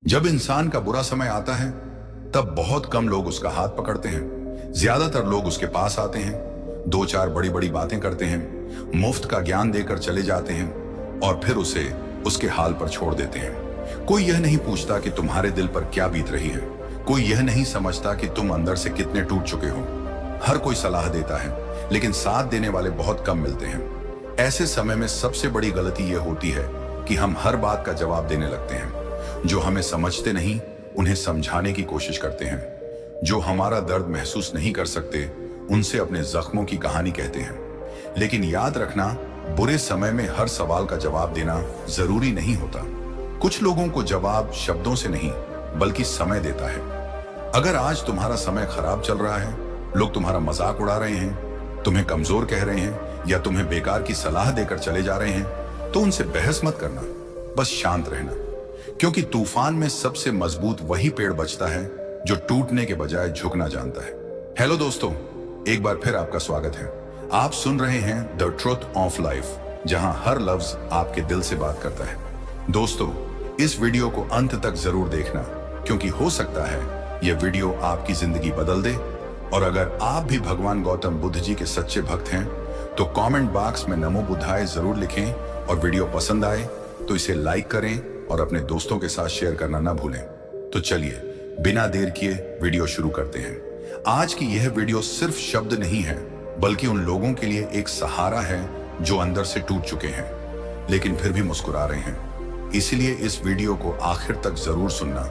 जब इंसान का बुरा समय आता है तब बहुत कम लोग उसका हाथ पकड़ते हैं। ज्यादातर लोग उसके पास आते हैं, दो चार बड़ी बड़ी बातें करते हैं, मुफ्त का ज्ञान देकर चले जाते हैं और फिर उसे उसके हाल पर छोड़ देते हैं। कोई यह नहीं पूछता कि तुम्हारे दिल पर क्या बीत रही है। कोई यह नहीं समझता कि तुम अंदर से कितने टूट चुके हो। हर कोई सलाह देता है, लेकिन साथ देने वाले बहुत कम मिलते हैं। ऐसे समय में सबसे बड़ी गलती यह होती है कि हम हर बात का जवाब देने लगते हैं। जो हमें समझते नहीं उन्हें समझाने की कोशिश करते हैं। जो हमारा दर्द महसूस नहीं कर सकते उनसे अपने जख्मों की कहानी कहते हैं। लेकिन याद रखना, बुरे समय में हर सवाल का जवाब देना जरूरी नहीं होता। कुछ लोगों को जवाब शब्दों से नहीं बल्कि समय देता है। अगर आज तुम्हारा समय खराब चल रहा है, लोग तुम्हारा मजाक उड़ा रहे हैं, तुम्हें कमजोर कह रहे हैं या तुम्हें बेकार की सलाह देकर चले जा रहे हैं, तो उनसे बहस मत करना, बस शांत रहना। क्योंकि तूफान में सबसे मजबूत वही पेड़ बचता है जो टूटने के बजाय झुकना जानता है। हेलो दोस्तों, एक बार फिर आपका स्वागत है। आप सुन रहे हैं द ट्रुथ ऑफ लाइफ, जहां हर लफ्ज आपके दिल से बात करता है। दोस्तों, इस वीडियो को अंत तक जरूर देखना, क्योंकि हो सकता है यह वीडियो आपकी जिंदगी बदल दे। और अगर आप भी भगवान गौतम बुद्ध जी के सच्चे भक्त हैं तो कमेंट बॉक्स में नमो बुद्धाय जरूर लिखें, और वीडियो पसंद आए तो इसे लाइक करें और अपने दोस्तों के साथ शेयर करना ना भूलें। तो चलिए बिना देर किए वीडियो शुरू करते हैं। आज की यह वीडियो सिर्फ शब्द नहीं है, बल्कि उन लोगों के लिए एक सहारा है जो अंदर से टूट चुके हैं लेकिन फिर भी मुस्कुरा रहे हैं। इसलिए इस वीडियो को आखिर तक जरूर सुनना,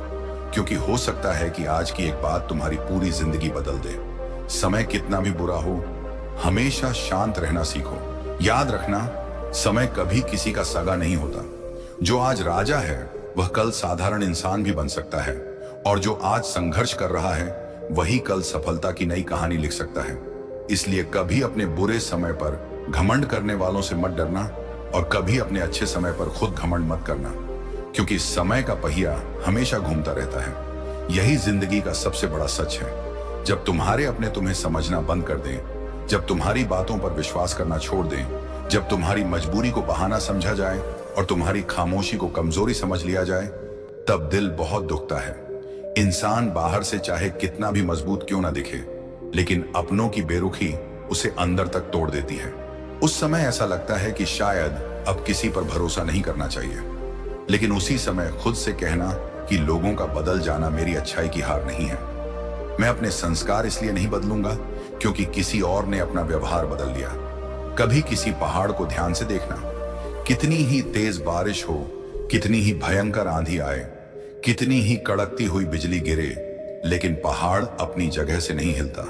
क्योंकि हो सकता है कि आज की एक बात तुम्हारी पूरी जिंदगी बदल दे। समय कितना भी बुरा हो, हमेशा शांत रहना सीखो। याद रखना, समय कभी किसी का सगा नहीं होता। जो आज राजा है वह कल साधारण इंसान भी बन सकता है, और जो आज संघर्ष कर रहा है वही कल सफलता की नई कहानी लिख सकता है। इसलिए कभी अपने बुरे समय पर घमंड करने वालों से मत डरना, और कभी अपने अच्छे समय पर खुद घमंड मत करना, क्योंकि समय का पहिया हमेशा घूमता रहता है। यही जिंदगी का सबसे बड़ा सच है। जब तुम्हारे अपने तुम्हें समझना बंद कर दें, जब तुम्हारी बातों पर विश्वास करना छोड़ दें, जब तुम्हारी मजबूरी को बहाना समझा जाए और तुम्हारी खामोशी को कमजोरी समझ लिया जाए, तब दिल बहुत दुखता है। इंसान बाहर से चाहे कितना भी मजबूत क्यों ना दिखे, लेकिन अपनों की बेरुखी उसे अंदर तक तोड़ देती है। उस समय ऐसा लगता है कि शायद अब किसी पर भरोसा नहीं करना चाहिए, लेकिन उसी समय खुद से कहना कि लोगों का बदल जाना मेरी अच्छाई की हार नहीं है। मैं अपने संस्कार इसलिए नहीं बदलूंगा क्योंकि किसी और ने अपना व्यवहार बदल लिया। कभी किसी पहाड़ को ध्यान से देखना, कितनी ही तेज बारिश हो, कितनी ही भयंकर आंधी आए, कितनी ही कड़कती हुई बिजली गिरे, लेकिन पहाड़ अपनी जगह से नहीं हिलता,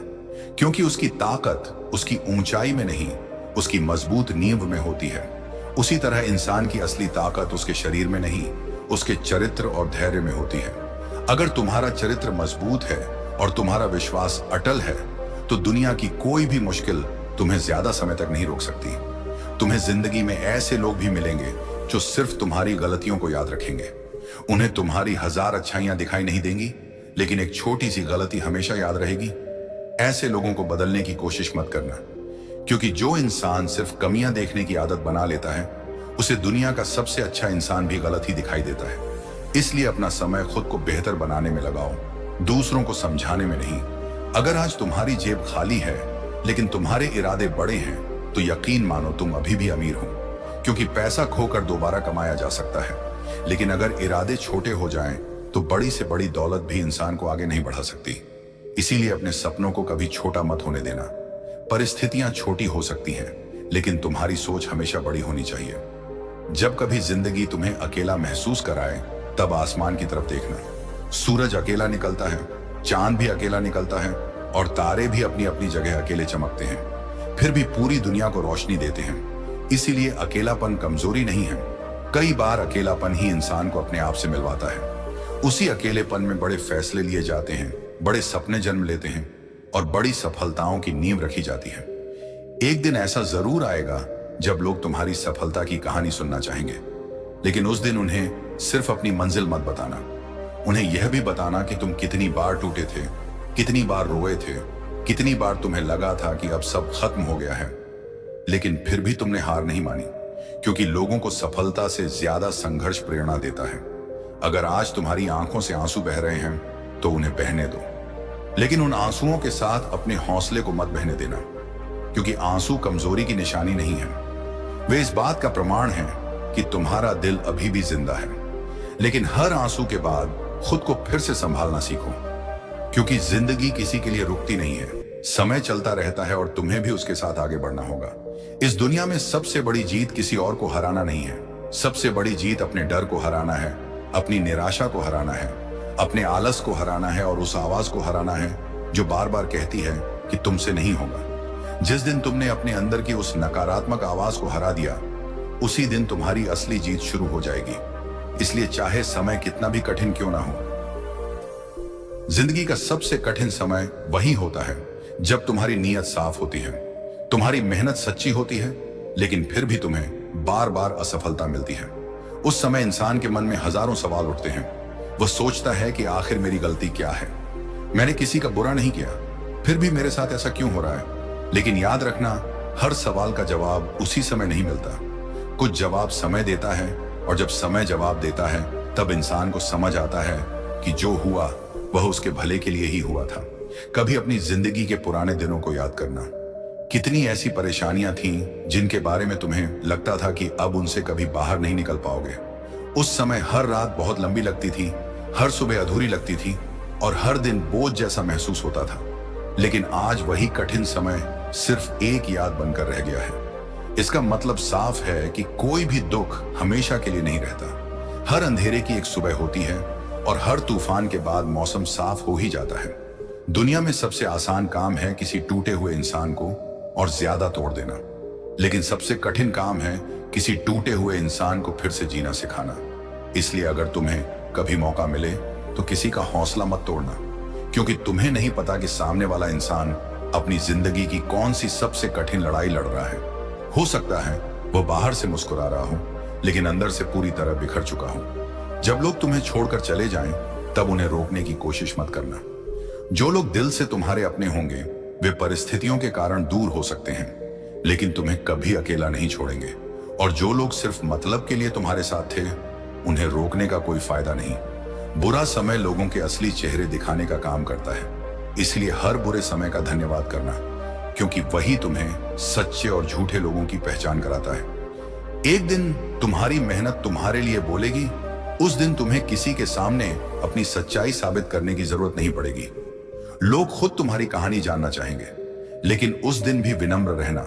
क्योंकि उसकी ताकत उसकी ऊंचाई में नहीं, उसकी मजबूत नींव में होती है। उसी तरह इंसान की असली ताकत उसके शरीर में नहीं, उसके चरित्र और धैर्य में होती है। अगर तुम्हारा चरित्र मजबूत है और तुम्हारा विश्वास अटल है, तो दुनिया की कोई भी मुश्किल तुम्हें ज्यादा समय तक नहीं रोक सकती। तुम्हें जिंदगी में ऐसे लोग भी मिलेंगे जो सिर्फ तुम्हारी गलतियों को याद रखेंगे। उन्हें तुम्हारी हजार अच्छाइयां दिखाई नहीं देंगी, लेकिन एक छोटी सी गलती हमेशा याद रहेगी। ऐसे लोगों को बदलने की कोशिश मत करना, क्योंकि जो इंसान सिर्फ कमियां देखने की आदत बना लेता है, उसे दुनिया का सबसे अच्छा इंसान भी गलत ही दिखाई देता है। इसलिए अपना समय खुद को बेहतर बनाने में लगाओ, दूसरों को समझाने में नहीं। अगर आज तुम्हारी जेब खाली है लेकिन तुम्हारे इरादे बड़े हैं, तो यकीन मानो तुम अभी भी अमीर हो, क्योंकि पैसा खोकर दोबारा कमाया जा सकता है, लेकिन अगर इरादे छोटे हो जाएं, तो बड़ी से बड़ी दौलत भी इंसान को आगे नहीं बढ़ा सकती। इसीलिए अपने सपनों को कभी छोटा मत होने देना। परिस्थितियां छोटी हो सकती हैं, लेकिन तुम्हारी सोच हमेशा बड़ी होनी चाहिए। जब कभी जिंदगी तुम्हें अकेला महसूस कराए, तब आसमान की तरफ देखना। सूरज अकेला निकलता है, चांद भी अकेला निकलता है, और तारे भी अपनी अपनी जगह अकेले चमकते हैं, फिर भी पूरी दुनिया को रोशनी देते हैं। इसीलिए अकेलापन कमजोरी नहीं है। कई बार अकेलापन ही इंसान को अपने आप से मिलवाता है। उसी अकेलेपन में बड़े फैसले लिए जाते हैं, बड़े सपने जन्म लेते हैं, और बड़ी सफलताओं की नींव रखी जाती है। एक दिन ऐसा जरूर आएगा जब लोग तुम्हारी सफलता की कहानी सुनना चाहेंगे, लेकिन उस दिन उन्हें सिर्फ अपनी मंजिल मत बताना, उन्हें यह भी बताना कि तुम कितनी बार टूटे थे, कितनी बार रोए थे, कितनी बार तुम्हें लगा था कि अब सब खत्म हो गया है, लेकिन फिर भी तुमने हार नहीं मानी, क्योंकि लोगों को सफलता से ज्यादा संघर्ष प्रेरणा देता है। अगर आज तुम्हारी आंखों से आंसू बह रहे हैं तो उन्हें बहने दो, लेकिन उन आंसुओं के साथ अपने हौसले को मत बहने देना, क्योंकि आंसू कमजोरी की निशानी नहीं है। वे इस बात का प्रमाण है कि तुम्हारा दिल अभी भी जिंदा है। लेकिन हर आंसू के बाद खुद को फिर से संभालना सीखो, क्योंकि जिंदगी किसी के लिए रुकती नहीं है। समय चलता रहता है और तुम्हें भी उसके साथ आगे बढ़ना होगा। इस दुनिया में सबसे बड़ी जीत किसी और को हराना नहीं है। सबसे बड़ी जीत अपने डर को हराना है, अपनी निराशा को हराना है, अपने आलस को हराना है और उस आवाज को हराना है जो बार बार कहती है कि तुमसे नहीं होगा। जिस दिन तुमने अपने अंदर की उस नकारात्मक आवाज को हरा दिया, उसी दिन तुम्हारी असली जीत शुरू हो जाएगी। इसलिए चाहे समय कितना भी कठिन क्यों ना हो, जिंदगी का सबसे कठिन समय वही होता है जब तुम्हारी नीयत साफ होती है, तुम्हारी मेहनत सच्ची होती है, लेकिन फिर भी तुम्हें बार बार असफलता मिलती है। उस समय इंसान के मन में हजारों सवाल उठते हैं। वह सोचता है कि आखिर मेरी गलती क्या है, मैंने किसी का बुरा नहीं किया, फिर भी मेरे साथ ऐसा क्यों हो रहा है। लेकिन याद रखना, हर सवाल का जवाब उसी समय नहीं मिलता। कुछ जवाब समय देता है, और जब समय जवाब देता है तब इंसान को समझ आता है कि जो हुआ वह उसके भले के लिए ही हुआ था। कभी अपनी जिंदगी के पुराने दिनों को याद करना। कितनी ऐसी परेशानियां थीं जिनके बारे में तुम्हें लगता था कि अब उनसे कभी बाहर नहीं निकल पाओगे। उस समय हर रात बहुत लंबी लगती थी, हर सुबह अधूरी लगती थी और हर दिन बोझ जैसा महसूस होता था। लेकिन आज वही कठिन समय सिर्फ एक याद बनकर रह गया है। इसका मतलब साफ है कि कोई भी दुख हमेशा के लिए नहीं रहता। हर अंधेरे की एक सुबह होती है और हर तूफान के बाद मौसम साफ हो ही जाता है। दुनिया में सबसे आसान काम है किसी टूटे हुए इंसान को और ज्यादा तोड़ देना, लेकिन सबसे कठिन काम है किसी टूटे हुए इंसान को फिर से जीना सिखाना। इसलिए अगर तुम्हें कभी मौका मिले तो किसी का हौसला मत तोड़ना, क्योंकि तुम्हें नहीं पता कि सामने वाला इंसान अपनी जिंदगी की कौन सी सबसे कठिन लड़ाई लड़ रहा है। हो सकता है वह बाहर से मुस्कुरा रहा हो, लेकिन अंदर से पूरी तरह बिखर चुका हो। जब लोग तुम्हें छोड़कर चले जाएं, तब उन्हें रोकने की कोशिश मत करना। जो लोग दिल से तुम्हारे अपने होंगे, वे परिस्थितियों के कारण दूर हो सकते हैं, लेकिन तुम्हें कभी अकेला नहीं छोड़ेंगे। और जो लोग सिर्फ मतलब के लिए तुम्हारे साथ थे, उन्हें रोकने का कोई फायदा नहीं। बुरा समय लोगों के असली चेहरे दिखाने का काम करता है। इसलिए हर बुरे समय का धन्यवाद करना, क्योंकि वही तुम्हें सच्चे और झूठे लोगों की पहचान कराता है। एक दिन तुम्हारी मेहनत तुम्हारे लिए बोलेगी। उस दिन तुम्हें किसी के सामने अपनी सच्चाई साबित करने की जरूरत नहीं पड़ेगी। लोग खुद तुम्हारी कहानी जानना चाहेंगे, लेकिन उस दिन भी विनम्र रहना,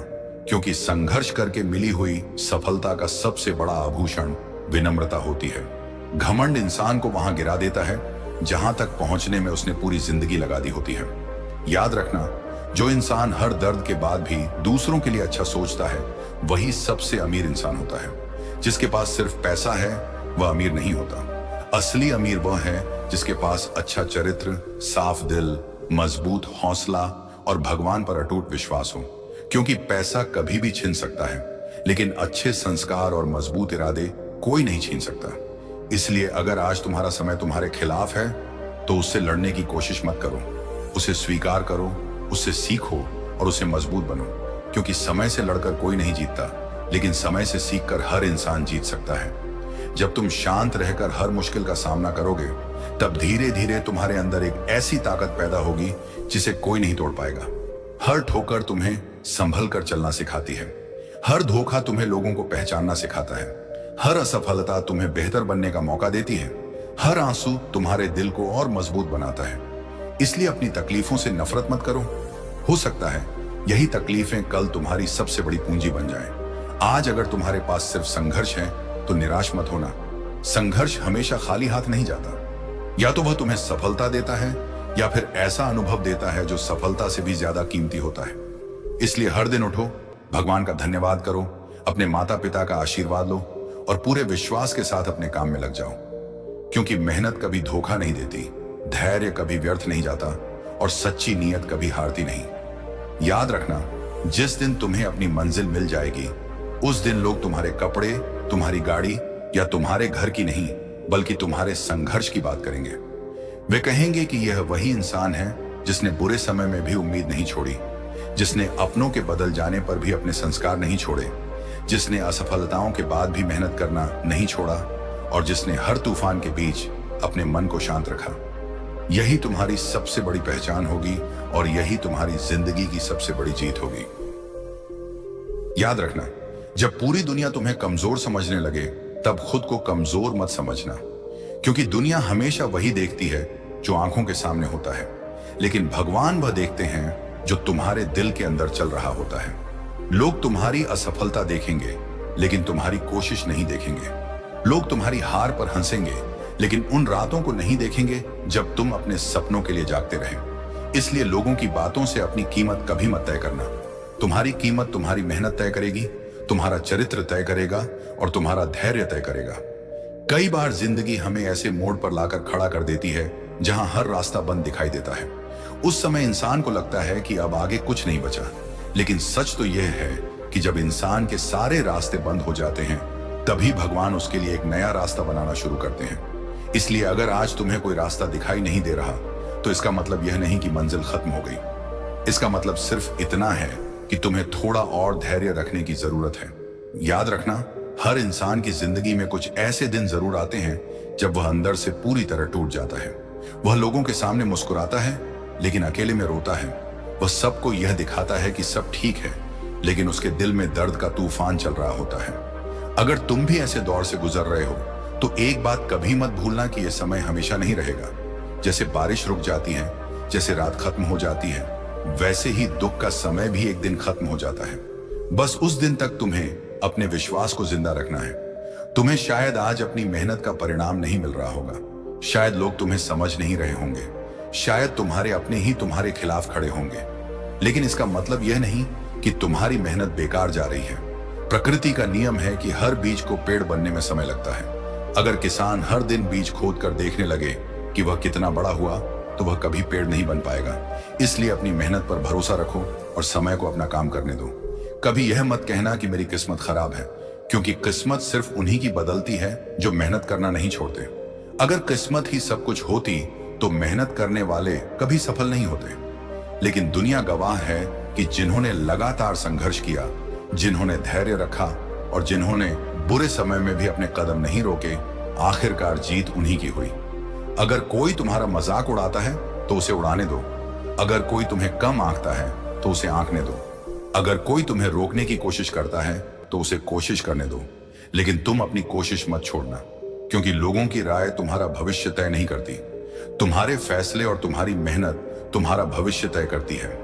क्योंकि संघर्ष करके मिली हुई सफलता का सबसे बड़ा आभूषण विनम्रता होती है। घमंड इंसान को वहां गिरा देता है जहां तक पहुंचने में उसने पूरी जिंदगी लगा दी होती है। याद रखना, जो इंसान हर दर्द के बाद भी दूसरों के लिए अच्छा सोचता है, वही सबसे अमीर इंसान होता है। जिसके पास सिर्फ पैसा है वह अमीर नहीं होता। असली अमीर वह है जिसके पास अच्छा चरित्र, साफ दिल, मजबूत हौसला और भगवान पर अटूट विश्वास हो। क्योंकि पैसा कभी भी छीन सकता है, लेकिन अच्छे संस्कार और मजबूत इरादे कोई नहीं छीन सकता। इसलिए अगर आज तुम्हारा समय तुम्हारे खिलाफ है, तो उससे लड़ने की कोशिश मत करो। उसे स्वीकार करो, उससे सीखो और उसे मजबूत बनो। क्योंकि समय से लड़कर कोई नहीं जीतता, लेकिन समय से सीखकर हर इंसान जीत सकता है। जब तुम शांत रहकर हर मुश्किल का सामना करोगे, तब धीरे धीरे तुम्हारे अंदर एक ऐसी ताकत पैदा होगी जिसे कोई नहीं तोड़ पाएगा। हर ठोकर तुम्हें संभल कर चलना सिखाती है। हर धोखा तुम्हें लोगों को पहचानना सिखाता है। हर असफलता तुम्हें बेहतर बनने का मौका देती है। हर आंसू तुम्हारे दिल को और मजबूत बनाता है। इसलिए अपनी तकलीफों से नफरत मत करो। हो सकता है यही तकलीफें कल तुम्हारी सबसे बड़ी पूंजी बन जाएं। आज अगर तुम्हारे पास सिर्फ संघर्ष है, तो निराश मत होना। संघर्ष हमेशा खाली हाथ नहीं जाता। या तो वह तुम्हें सफलता देता है, या फिर ऐसा अनुभव देता है जो सफलता से भी ज्यादा कीमती होता है। इसलिए हर दिन उठो, भगवान का धन्यवाद करो, अपने माता पिता का आशीर्वाद लो और पूरे विश्वास के साथ अपने काम में लग जाओ। क्योंकि मेहनत कभी धोखा नहीं देती, धैर्य कभी व्यर्थ नहीं जाता और सच्ची नीयत कभी हारती नहीं। याद रखना, जिस दिन तुम्हें अपनी मंजिल मिल जाएगी, उस दिन लोग तुम्हारे कपड़े, तुम्हारी गाड़ी या तुम्हारे घर की नहीं, बल्कि तुम्हारे संघर्ष की बात करेंगे। वे कहेंगे कि यह वही इंसान है जिसने बुरे समय में भी उम्मीद नहीं छोड़ी, जिसने अपनों के बदल जाने पर भी अपने संस्कार नहीं छोड़े, जिसने असफलताओं के बाद भी मेहनत करना नहीं छोड़ा और जिसने हर तूफान के बीच अपने मन को शांत रखा। यही तुम्हारी सबसे बड़ी पहचान होगी और यही तुम्हारी जिंदगी की सबसे बड़ी जीत होगी। याद रखना, जब पूरी दुनिया तुम्हें कमजोर समझने लगे तब खुद को कमजोर मत समझना, क्योंकि दुनिया हमेशा वही देखती है जो आंखों के सामने होता है, लेकिन भगवान वह देखते हैं जो तुम्हारे दिल के अंदर चल रहा होता है। लोग तुम्हारी असफलता देखेंगे लेकिन तुम्हारी कोशिश नहीं देखेंगे। लोग तुम्हारी हार पर हंसेंगे लेकिन उन रातों को नहीं देखेंगे जब तुम अपने सपनों के लिए जागते रहे। इसलिए लोगों की बातों से अपनी कीमत कभी मत तय करना। तुम्हारी कीमत तुम्हारी मेहनत तय करेगी, तुम्हारा चरित्र तय करेगा और तुम्हारा धैर्य तय करेगा। कई बार जिंदगी हमें ऐसे मोड़ पर लाकर खड़ा कर देती है जहां हर रास्ता बंद दिखाई देता है। उस समय इंसान को लगता है कि अब आगे कुछ नहीं बचा, लेकिन सच तो यह है कि जब इंसान के सारे रास्ते बंद हो जाते हैं तभी भगवान उसके लिए एक नया रास्ता बनाना शुरू करते हैं। इसलिए अगर आज तुम्हें कोई रास्ता दिखाई नहीं दे रहा तो इसका मतलब यह नहीं कि मंजिल खत्म हो गई। इसका मतलब सिर्फ इतना है कि तुम्हें थोड़ा और धैर्य रखने की जरूरत है। याद रखना, हर इंसान की जिंदगी में कुछ ऐसे दिन जरूर आते हैं जब वह अंदर से पूरी तरह टूट जाता है। वह लोगों के सामने मुस्कुराता है लेकिन अकेले में रोता है। वह सबको यह दिखाता है कि सब ठीक है, लेकिन उसके दिल में दर्द का तूफान चल रहा होता है। अगर तुम भी ऐसे दौर से गुजर रहे हो तो एक बात कभी मत भूलना कि यह समय हमेशा नहीं रहेगा। जैसे बारिश रुक जाती है, जैसे रात खत्म हो जाती है, वैसे ही दुख का समय भी एक दिन खत्म हो जाता है। बस उस दिन तक तुम्हें अपने विश्वास को जिंदा रखना है। तुम्हें शायद आज अपनी मेहनत का परिणाम नहीं मिल रहा होगा, शायद लोग तुम्हें समझ नहीं रहे होंगे, शायद तुम्हारे अपने ही तुम्हारे खिलाफ खड़े होंगे, लेकिन इसका मतलब यह नहीं कि तुम्हारी मेहनत बेकार जा रही है। प्रकृति का नियम है कि हर बीज को पेड़ बनने में समय लगता है। अगर किसान हर दिन बीज खोद कर देखने लगे कि वह कितना बड़ा हुआ तो वह कभी पेड़ नहीं बन पाएगा। इसलिए अपनी मेहनत पर भरोसा रखो और समय को अपना काम करने दो। कभी यह मत कहना कि मेरी किस्मत खराब है, क्योंकि किस्मत सिर्फ उन्हीं की बदलती है जो मेहनत करना नहीं छोड़ते। अगर किस्मत ही सब कुछ होती तो मेहनत करने वाले कभी सफल नहीं होते। लेकिन दुनिया गवाह है कि जिन्होंने लगातार संघर्ष किया, जिन्होंने धैर्य रखा और जिन्होंने बुरे समय में भी अपने कदम नहीं रोके, आखिरकार जीत उन्हीं की हुई। अगर कोई तुम्हारा मजाक उड़ाता है तो उसे उड़ाने दो। अगर कोई तुम्हें कम आंकता है तो उसे आंकने दो। अगर कोई तुम्हें रोकने की कोशिश करता है तो उसे कोशिश करने दो, लेकिन तुम अपनी कोशिश मत छोड़ना, क्योंकि लोगों की राय तुम्हारा भविष्य तय नहीं करती। तुम्हारे फैसले और तुम्हारी मेहनत तुम्हारा भविष्य तय करती है।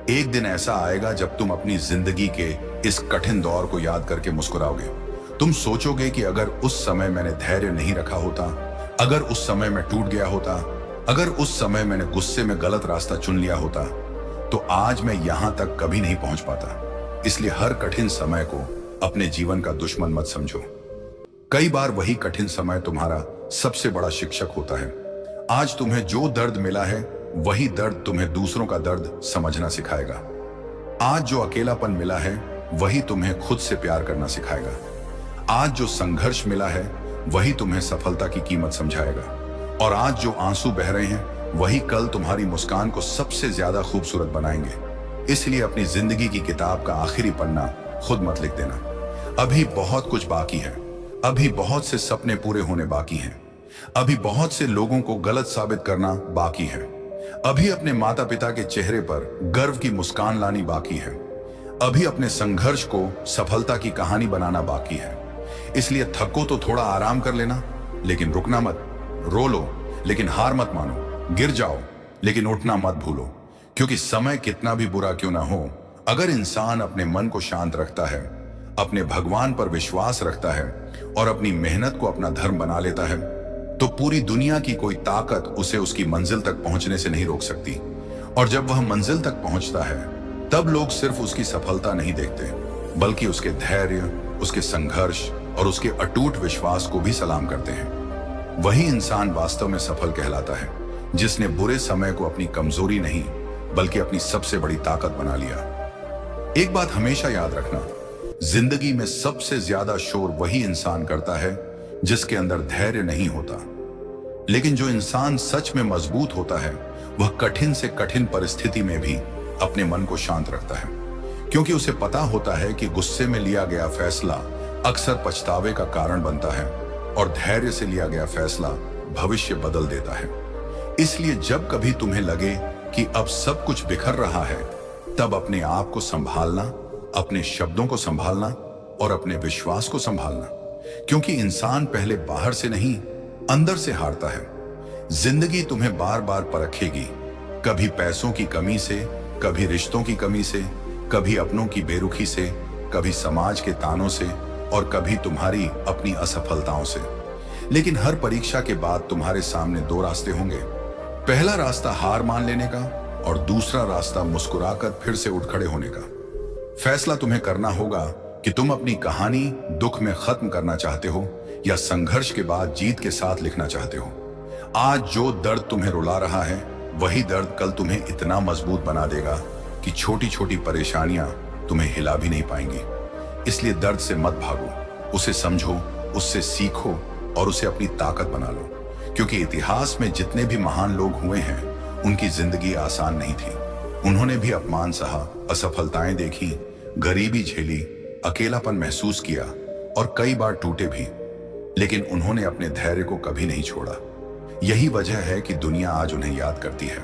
एक दिन ऐसा आएगा जब तुम अपनी जिंदगी के इस कठिन दौर को याद करके मुस्कुराओगे। तुम सोचोगे कि अगर उस समय मैंने धैर्य नहीं रखा होता, अगर उस समय मैं टूट गया होता, अगर उस समय मैंने गुस्से में गलत रास्ता चुन लिया होता, तो आज मैं यहां तक कभी नहीं पहुंच पाता। इसलिए हर कठिन समय को अपने जीवन का दुश्मन मत समझो। कई बार वही कठिन समय तुम्हारा सबसे बड़ा शिक्षक होता है। आज तुम्हें जो दर्द मिला है वही दर्द तुम्हें दूसरों का दर्द समझना सिखाएगा। आज जो अकेलापन मिला है वही तुम्हें खुद से प्यार करना सिखाएगा। आज जो संघर्ष मिला है वही तुम्हें सफलता की कीमत समझाएगा। और आज जो आंसू बह रहे हैं वही कल तुम्हारी मुस्कान को सबसे ज्यादा खूबसूरत बनाएंगे। इसलिए अपनी जिंदगी की किताब का आखिरी पन्ना खुद मत लिख देना। अभी बहुत कुछ बाकी है, अभी बहुत से सपने पूरे होने बाकी हैं, अभी बहुत से लोगों को गलत साबित करना बाकी है, अभी अपने माता पिता के चेहरे पर गर्व की मुस्कान लानी बाकी है, अभी अपने संघर्ष को सफलता की कहानी बनाना बाकी है। इसलिए थको तो थोड़ा आराम कर लेना, लेकिन रुकना मत। रो लो लेकिन हार मत मानो, गिर जाओ लेकिन उठना मत भूलो, क्योंकि समय कितना भी बुरा क्यों ना हो, अगर इंसान अपने मन को शांत रखता है, अपने भगवान पर विश्वास रखता है और अपनी मेहनत को अपना धर्म बना लेता है, तो पूरी दुनिया की कोई ताकत उसे उसकी मंजिल तक पहुंचने से नहीं रोक सकती। और जब वह मंजिल तक पहुंचता है तब लोग सिर्फ उसकी सफलता नहीं देखते, बल्कि उसके धैर्य, उसके संघर्ष और उसके अटूट विश्वास को भी सलाम करते हैं। वही इंसान वास्तव में सफल कहलाता है जिसने बुरे समय को अपनी कमजोरी नहीं बल्कि अपनी सबसे बड़ी ताकत बना लिया। एक बात हमेशा याद रखना, जिंदगी में सबसे ज्यादा शोर वही इंसान करता है जिसके अंदर धैर्य नहीं होता। लेकिन जो इंसान सच में मजबूत होता है वह कठिन से कठिन परिस्थिति में भी अपने मन को शांत रखता है, क्योंकि उसे पता होता है कि गुस्से में लिया गया फैसला अक्सर पछतावे का कारण बनता है और धैर्य से लिया गया फैसला भविष्य बदल देता है। इसलिए जब कभी तुम्हें लगे कि अब सब कुछ बिखर रहा है, तब अपने आप को संभालना, अपने शब्दों को संभालना और अपने विश्वास को संभालना, क्योंकि इंसान पहले बाहर से नहीं अंदर से हारता है। जिंदगी तुम्हें बार बार परखेगी, कभी पैसों की कमी से, कभी रिश्तों की कमी से, कभी अपनों की बेरुखी से, कभी समाज के तानों से और कभी तुम्हारी अपनी असफलताओं से। लेकिन हर परीक्षा के बाद तुम्हारे सामने दो रास्ते होंगे। पहला रास्ता हार मान लेने का और दूसरा रास्ता मुस्कुराकर फिर से उठ खड़े होने का। फैसला तुम्हें करना होगा कि तुम अपनी कहानी दुख में खत्म करना चाहते हो या संघर्ष के बाद जीत के साथ लिखना चाहते हो। आज जो दर्द तुम्हें रुला रहा है, वही दर्द कल तुम्हें इतना मजबूत बना देगा कि छोटी छोटी परेशानियां तुम्हें हिला भी नहीं पाएंगी। इसलिए दर्द से मत भागो, उसे समझो, उससे सीखो और उसे अपनी ताकत बना लो। क्योंकि इतिहास में जितने भी महान लोग हुए हैं, उनकी जिंदगी आसान नहीं थी। उन्होंने भी अपमान सहा, असफलताएं देखी, गरीबी झेली, अकेलापन महसूस किया और कई बार टूटे भी। लेकिन उन्होंने अपने धैर्य को कभी नहीं छोड़ा। यही वजह है कि दुनिया आज उन्हें याद करती है।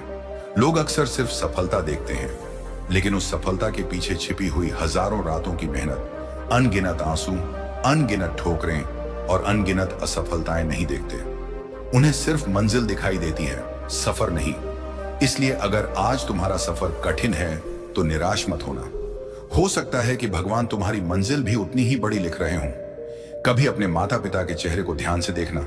लोग अक्सर सिर्फ सफलता देखते हैं, लेकिन उस सफलता के पीछे छिपी हुई हजारों रातों की मेहनत, अनगिनत आंसू, अनगिनत ठोकरें और अनगिनत असफलताएं नहीं देखते। उन्हें सिर्फ मंजिल दिखाई देती है, सफर नहीं। इसलिए अगर आज तुम्हारा सफर कठिन है तो निराश मत होना। हो सकता है कि भगवान तुम्हारी मंजिल भी उतनी ही बड़ी लिख रहे हों। कभी अपने माता पिता के चेहरे को ध्यान से देखना।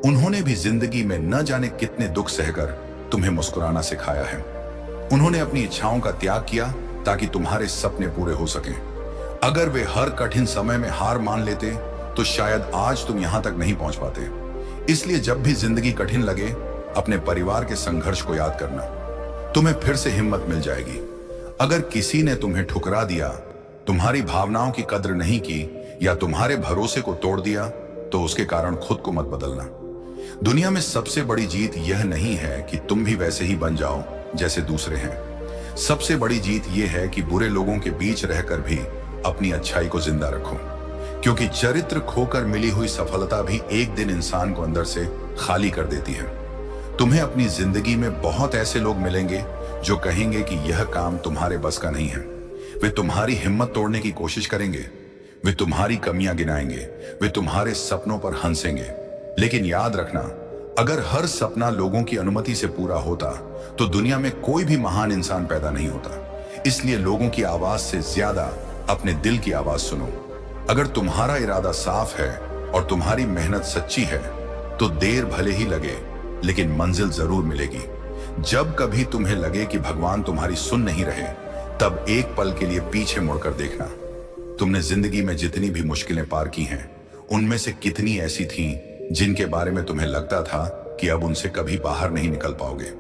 उन्होंने भी जिंदगी में न जाने कितने दुख सहकर तुम्हें मुस्कुराना सिखाया है। उन्होंने अपनी इच्छाओं का त्याग किया ताकि तुम्हारे सपने पूरे हो सकें। अगर वे हर कठिन समय में हार मान लेते तो शायद आज तुम यहां तक नहीं पहुंच पाते। इसलिए जब भी जिंदगी कठिन लगे, अपने परिवार के संघर्ष को याद करना, तुम्हें फिर से हिम्मत मिल जाएगी। अगर किसी ने तुम्हें ठुकरा दिया, तुम्हारी भावनाओं की कद्र नहीं की या तुम्हारे भरोसे को तोड़ दिया, तो उसके कारण खुद को मत बदलना। दुनिया में सबसे बड़ी जीत यह नहीं है कि तुम भी वैसे ही बन जाओ जैसे दूसरे हैं। सबसे बड़ी जीत यह है कि बुरे लोगों के बीच रहकर भी अपनी अच्छाई को जिंदा रखो। क्योंकि चरित्र खोकर मिली हुई सफलता भी एक दिन इंसान को अंदर से खाली कर देती है। तुम्हें अपनी जिंदगी में बहुत ऐसे लोग मिलेंगे जो कहेंगे कि यह काम तुम्हारे बस का नहीं है। वे तुम्हारी हिम्मत तोड़ने की कोशिश करेंगे, वे तुम्हारी कमियां गिनाएंगे, वे तुम्हारे सपनों पर हंसेंगे। लेकिन याद रखना, अगर हर सपना लोगों की अनुमति से पूरा होता तो दुनिया में कोई भी महान इंसान पैदा नहीं होता। इसलिए लोगों की आवाज से ज्यादा अपने दिल की आवाज सुनो। अगर तुम्हारा इरादा साफ है और तुम्हारी मेहनत सच्ची है तो देर भले ही लगे, लेकिन मंजिल जरूर मिलेगी। जब कभी तुम्हें लगे कि भगवान तुम्हारी सुन नहीं रहे, तब एक पल के लिए पीछे मुड़कर देखना। तुमने जिंदगी में जितनी भी मुश्किलें पार की हैं, उनमें से कितनी ऐसी थीं जिनके बारे में तुम्हें लगता था कि अब उनसे कभी बाहर नहीं निकल पाओगे।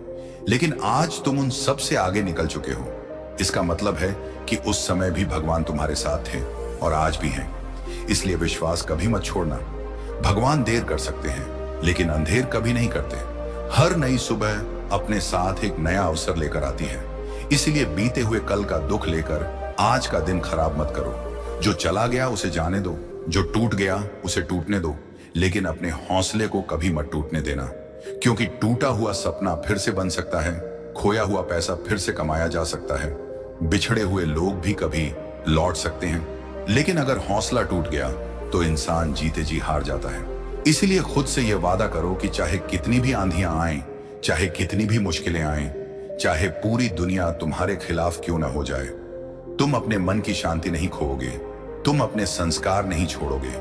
लेकिन आज तुम उन सब से आगे निकल चुके हो। इसका मतलब है कि उस समय भी भगवान तुम्हारे साथ थे और आज भी हैं। इसलिए विश्वास कभी मत छोड़ना। भगवान देर कर सकते हैं, लेकिन अंधेर कभी नहीं करते। हर नई सुबह अपने साथ एक नया अवसर लेकर आती है। इसलिए बीते हुए कल का दुख लेकर आज का दिन खराब मत करो। जो चला गया उसे जाने दो, जो टूट गया उसे टूटने दो, लेकिन अपने हौसले को कभी मत टूटने देना। क्योंकि टूटा हुआ सपना फिर से बन सकता है, खोया हुआ पैसा फिर से कमाया जा सकता है, बिछड़े हुए लोग भी कभी लौट सकते हैं। लेकिन अगर हौसला टूट गया तो इंसान जीते जी हार जाता है। इसीलिए खुद से यह वादा करो कि चाहे कितनी भी आंधियां आएं, चाहे कितनी भी मुश्किलें आएं, चाहे पूरी दुनिया तुम्हारे खिलाफ क्यों ना हो जाए, तुम अपने मन की शांति नहीं खोओगे, तुम अपने संस्कार नहीं छोड़ोगे,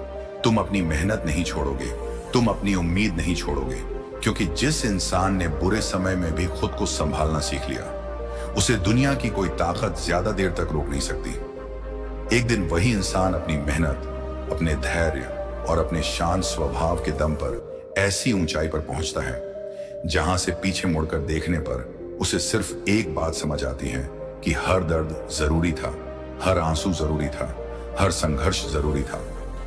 तुम अपनी मेहनत नहीं छोड़ोगे, तुम अपनी उम्मीद नहीं छोड़ोगे। क्योंकि जिस इंसान ने बुरे समय में भी खुद को संभालना सीख लिया, उसे दुनिया की कोई ताकत ज्यादा देर तक रोक नहीं सकती। एक दिन वही इंसान अपनी मेहनत, अपने धैर्य और अपने शांत स्वभाव के दम पर ऐसी ऊंचाई पर पहुंचता है जहां से पीछे मुड़कर देखने पर उसे सिर्फ एक बात समझ आती है कि हर दर्द जरूरी था, हर आंसू जरूरी था, हर संघर्ष जरूरी था।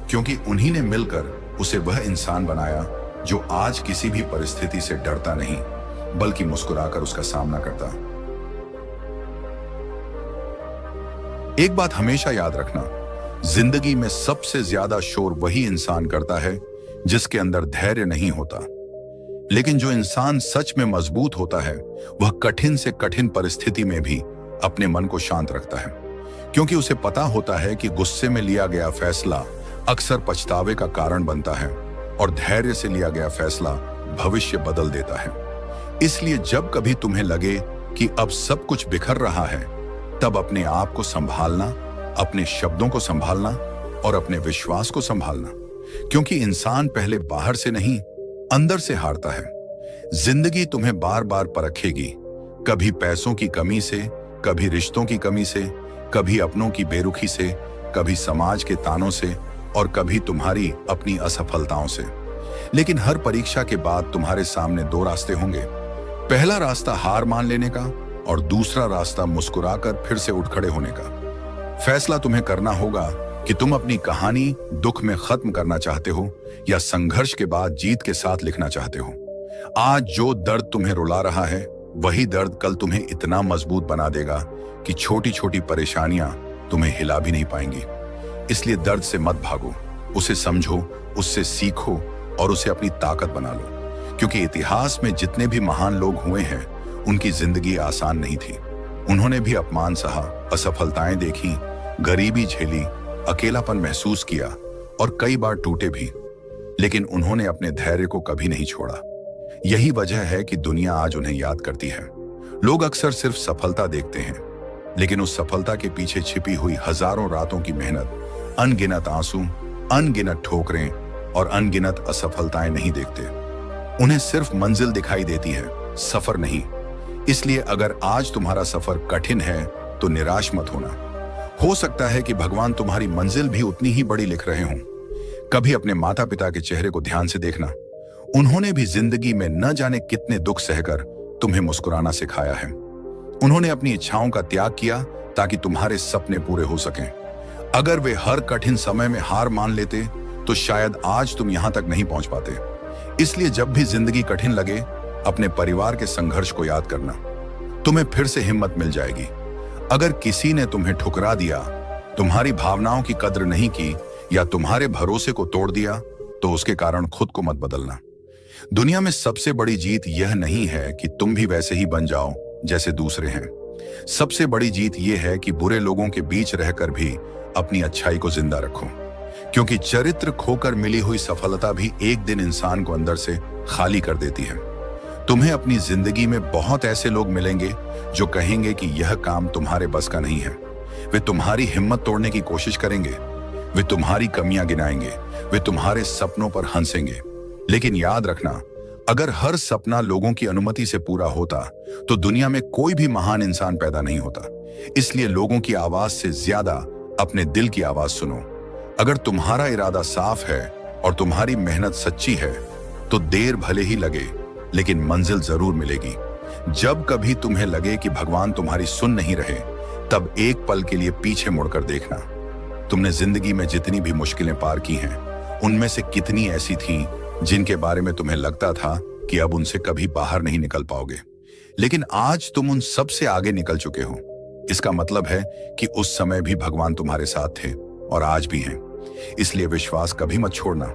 क्योंकि उन्हीं ने मिलकर उसे वह इंसान बनाया जो आज किसी भी परिस्थिति से डरता नहीं, बल्कि मुस्कुराकर उसका सामना करता। एक बात हमेशा याद रखना, जिंदगी में सबसे ज्यादा शोर वही इंसान करता है जिसके अंदर धैर्य नहीं होता। लेकिन जो इंसान सच में मजबूत होता है वह कठिन से कठिन परिस्थिति में भी अपने मन को शांत रखता है, क्योंकि उसे पता होता है कि गुस्से में लिया गया फैसला अक्सर पछतावे का कारण बनता है और धैर्य से लिया गया फैसला भविष्य बदल देता है। इसलिए जब कभी तुम्हें लगे कि अब सब कुछ बिखर रहा है, तब अपने आप को संभालना, अपने शब्दों को संभालना और अपने विश्वास को संभालना, क्योंकि इंसान पहले बाहर से नहीं अंदर से हारता है। जिंदगी तुम्हें बार बार परखेगी, कभी पैसों की कमी से, कभी रिश्तों की कमी से, कभी अपनों की बेरुखी से, कभी समाज के तानों से और कभी तुम्हारी अपनी असफलताओं से। लेकिन हर परीक्षा के बाद तुम्हारे सामने दो रास्ते होंगे। पहला रास्ता हार मान लेने का और दूसरा रास्ता मुस्कुराकर फिर से उठ खड़े होने का। फैसला तुम्हें करना होगा कि तुम अपनी कहानी दुख में खत्म करना चाहते हो या संघर्ष के बाद जीत के साथ लिखना चाहते हो। आज जो दर्द तुम्हें रुला रहा है वही दर्द कल तुम्हें इतना मजबूत बना देगा कि छोटी छोटी परेशानियां तुम्हें हिला भी नहीं पाएंगी। इसलिए दर्द से मत भागो, उसे समझो, उससे सीखो और उसे अपनी ताकत बना लो, क्योंकि इतिहास में जितने भी महान लोग हुए हैं उनकी जिंदगी आसान नहीं थी। उन्होंने भी अपमान सहा, असफलताएं देखी, गरीबी झेली, अकेलापन महसूस किया और कई बार टूटे भी, लेकिन उन्होंने अपने धैर्य को कभी नहीं छोड़ा। यही वजह है कि दुनिया आज उन्हें याद करती है। लोग अक्सर सिर्फ सफलता देखते हैं, लेकिन उस सफलता के पीछे छिपी हुई हजारों रातों की मेहनत, अनगिनत आंसू, अनगिनत ठोकरें और अनगिनत असफलताएं नहीं देखते। उन्हें सिर्फ मंजिल दिखाई देती है, सफर नहीं। इसलिए अगर आज तुम्हारा सफर कठिन है तो निराश मत होना। हो सकता है कि भगवान तुम्हारी मंजिल भी उतनी ही बड़ी लिख रहे हों। कभी अपने माता पिता के चेहरे को ध्यान से देखना। उन्होंने भी जिंदगी में न जाने कितने दुख सहकर तुम्हें मुस्कुराना सिखाया है। उन्होंने अपनी इच्छाओं का त्याग किया ताकि तुम्हारे सपने पूरे हो सकें। अगर वे हर कठिन समय में हार मान लेते तो शायद आज तुम यहां तक नहीं पहुंच पाते। इसलिए जब भी जिंदगी कठिन लगे, अपने परिवार के संघर्ष को याद करना, तुम्हें फिर से हिम्मत मिल जाएगी। अगर किसी ने तुम्हें ठुकरा दिया, तुम्हारी भावनाओं की कद्र नहीं की या तुम्हारे भरोसे को तोड़ दिया, तो उसके कारण खुद को मत बदलना। दुनिया में सबसे बड़ी जीत यह नहीं है कि तुम भी वैसे ही बन जाओ जैसे दूसरे हैं। सबसे बड़ी जीत यह है कि बुरे लोगों के बीच रहकर भी अपनी अच्छाई को जिंदा रखो, क्योंकि चरित्र खोकर मिली हुई सफलता भी एक दिन इंसान को अंदर से खाली कर देती है। तुम्हें अपनी जिंदगी में बहुत ऐसे लोग मिलेंगे जो कहेंगे कि यह काम तुम्हारे बस का नहीं है। वे तुम्हारी हिम्मत तोड़ने की कोशिश करेंगे, वे तुम्हारी कमियां गिनाएंगे, वे तुम्हारे सपनों पर हंसेंगे। लेकिन याद रखना, अगर हर सपना लोगों की अनुमति से पूरा होता तो दुनिया में कोई भी महान इंसान पैदा नहीं होता। इसलिए लोगों की आवाज से ज्यादा अपने दिल की आवाज सुनो। अगर तुम्हारा इरादा साफ है और तुम्हारी मेहनत सच्ची है तो देर भले ही लगे, लेकिन मंजिल जरूर मिलेगी। जब कभी तुम्हें लगे कि भगवान तुम्हारी सुन नहीं रहे, तब एक पल के लिए पीछे मुड़कर देखना। तुमने जिंदगी में जितनी भी मुश्किलें पार की हैं, उनमें से कितनी ऐसी थीं जिनके बारे में तुम्हें लगता था कि अब उनसे कभी बाहर नहीं निकल पाओगे, लेकिन आज तुम उन सब से आगे निकल चुके हो। इसका मतलब है कि उस समय भी भगवान तुम्हारे साथ थे और आज भी हैं। इसलिए विश्वास कभी मत छोड़ना।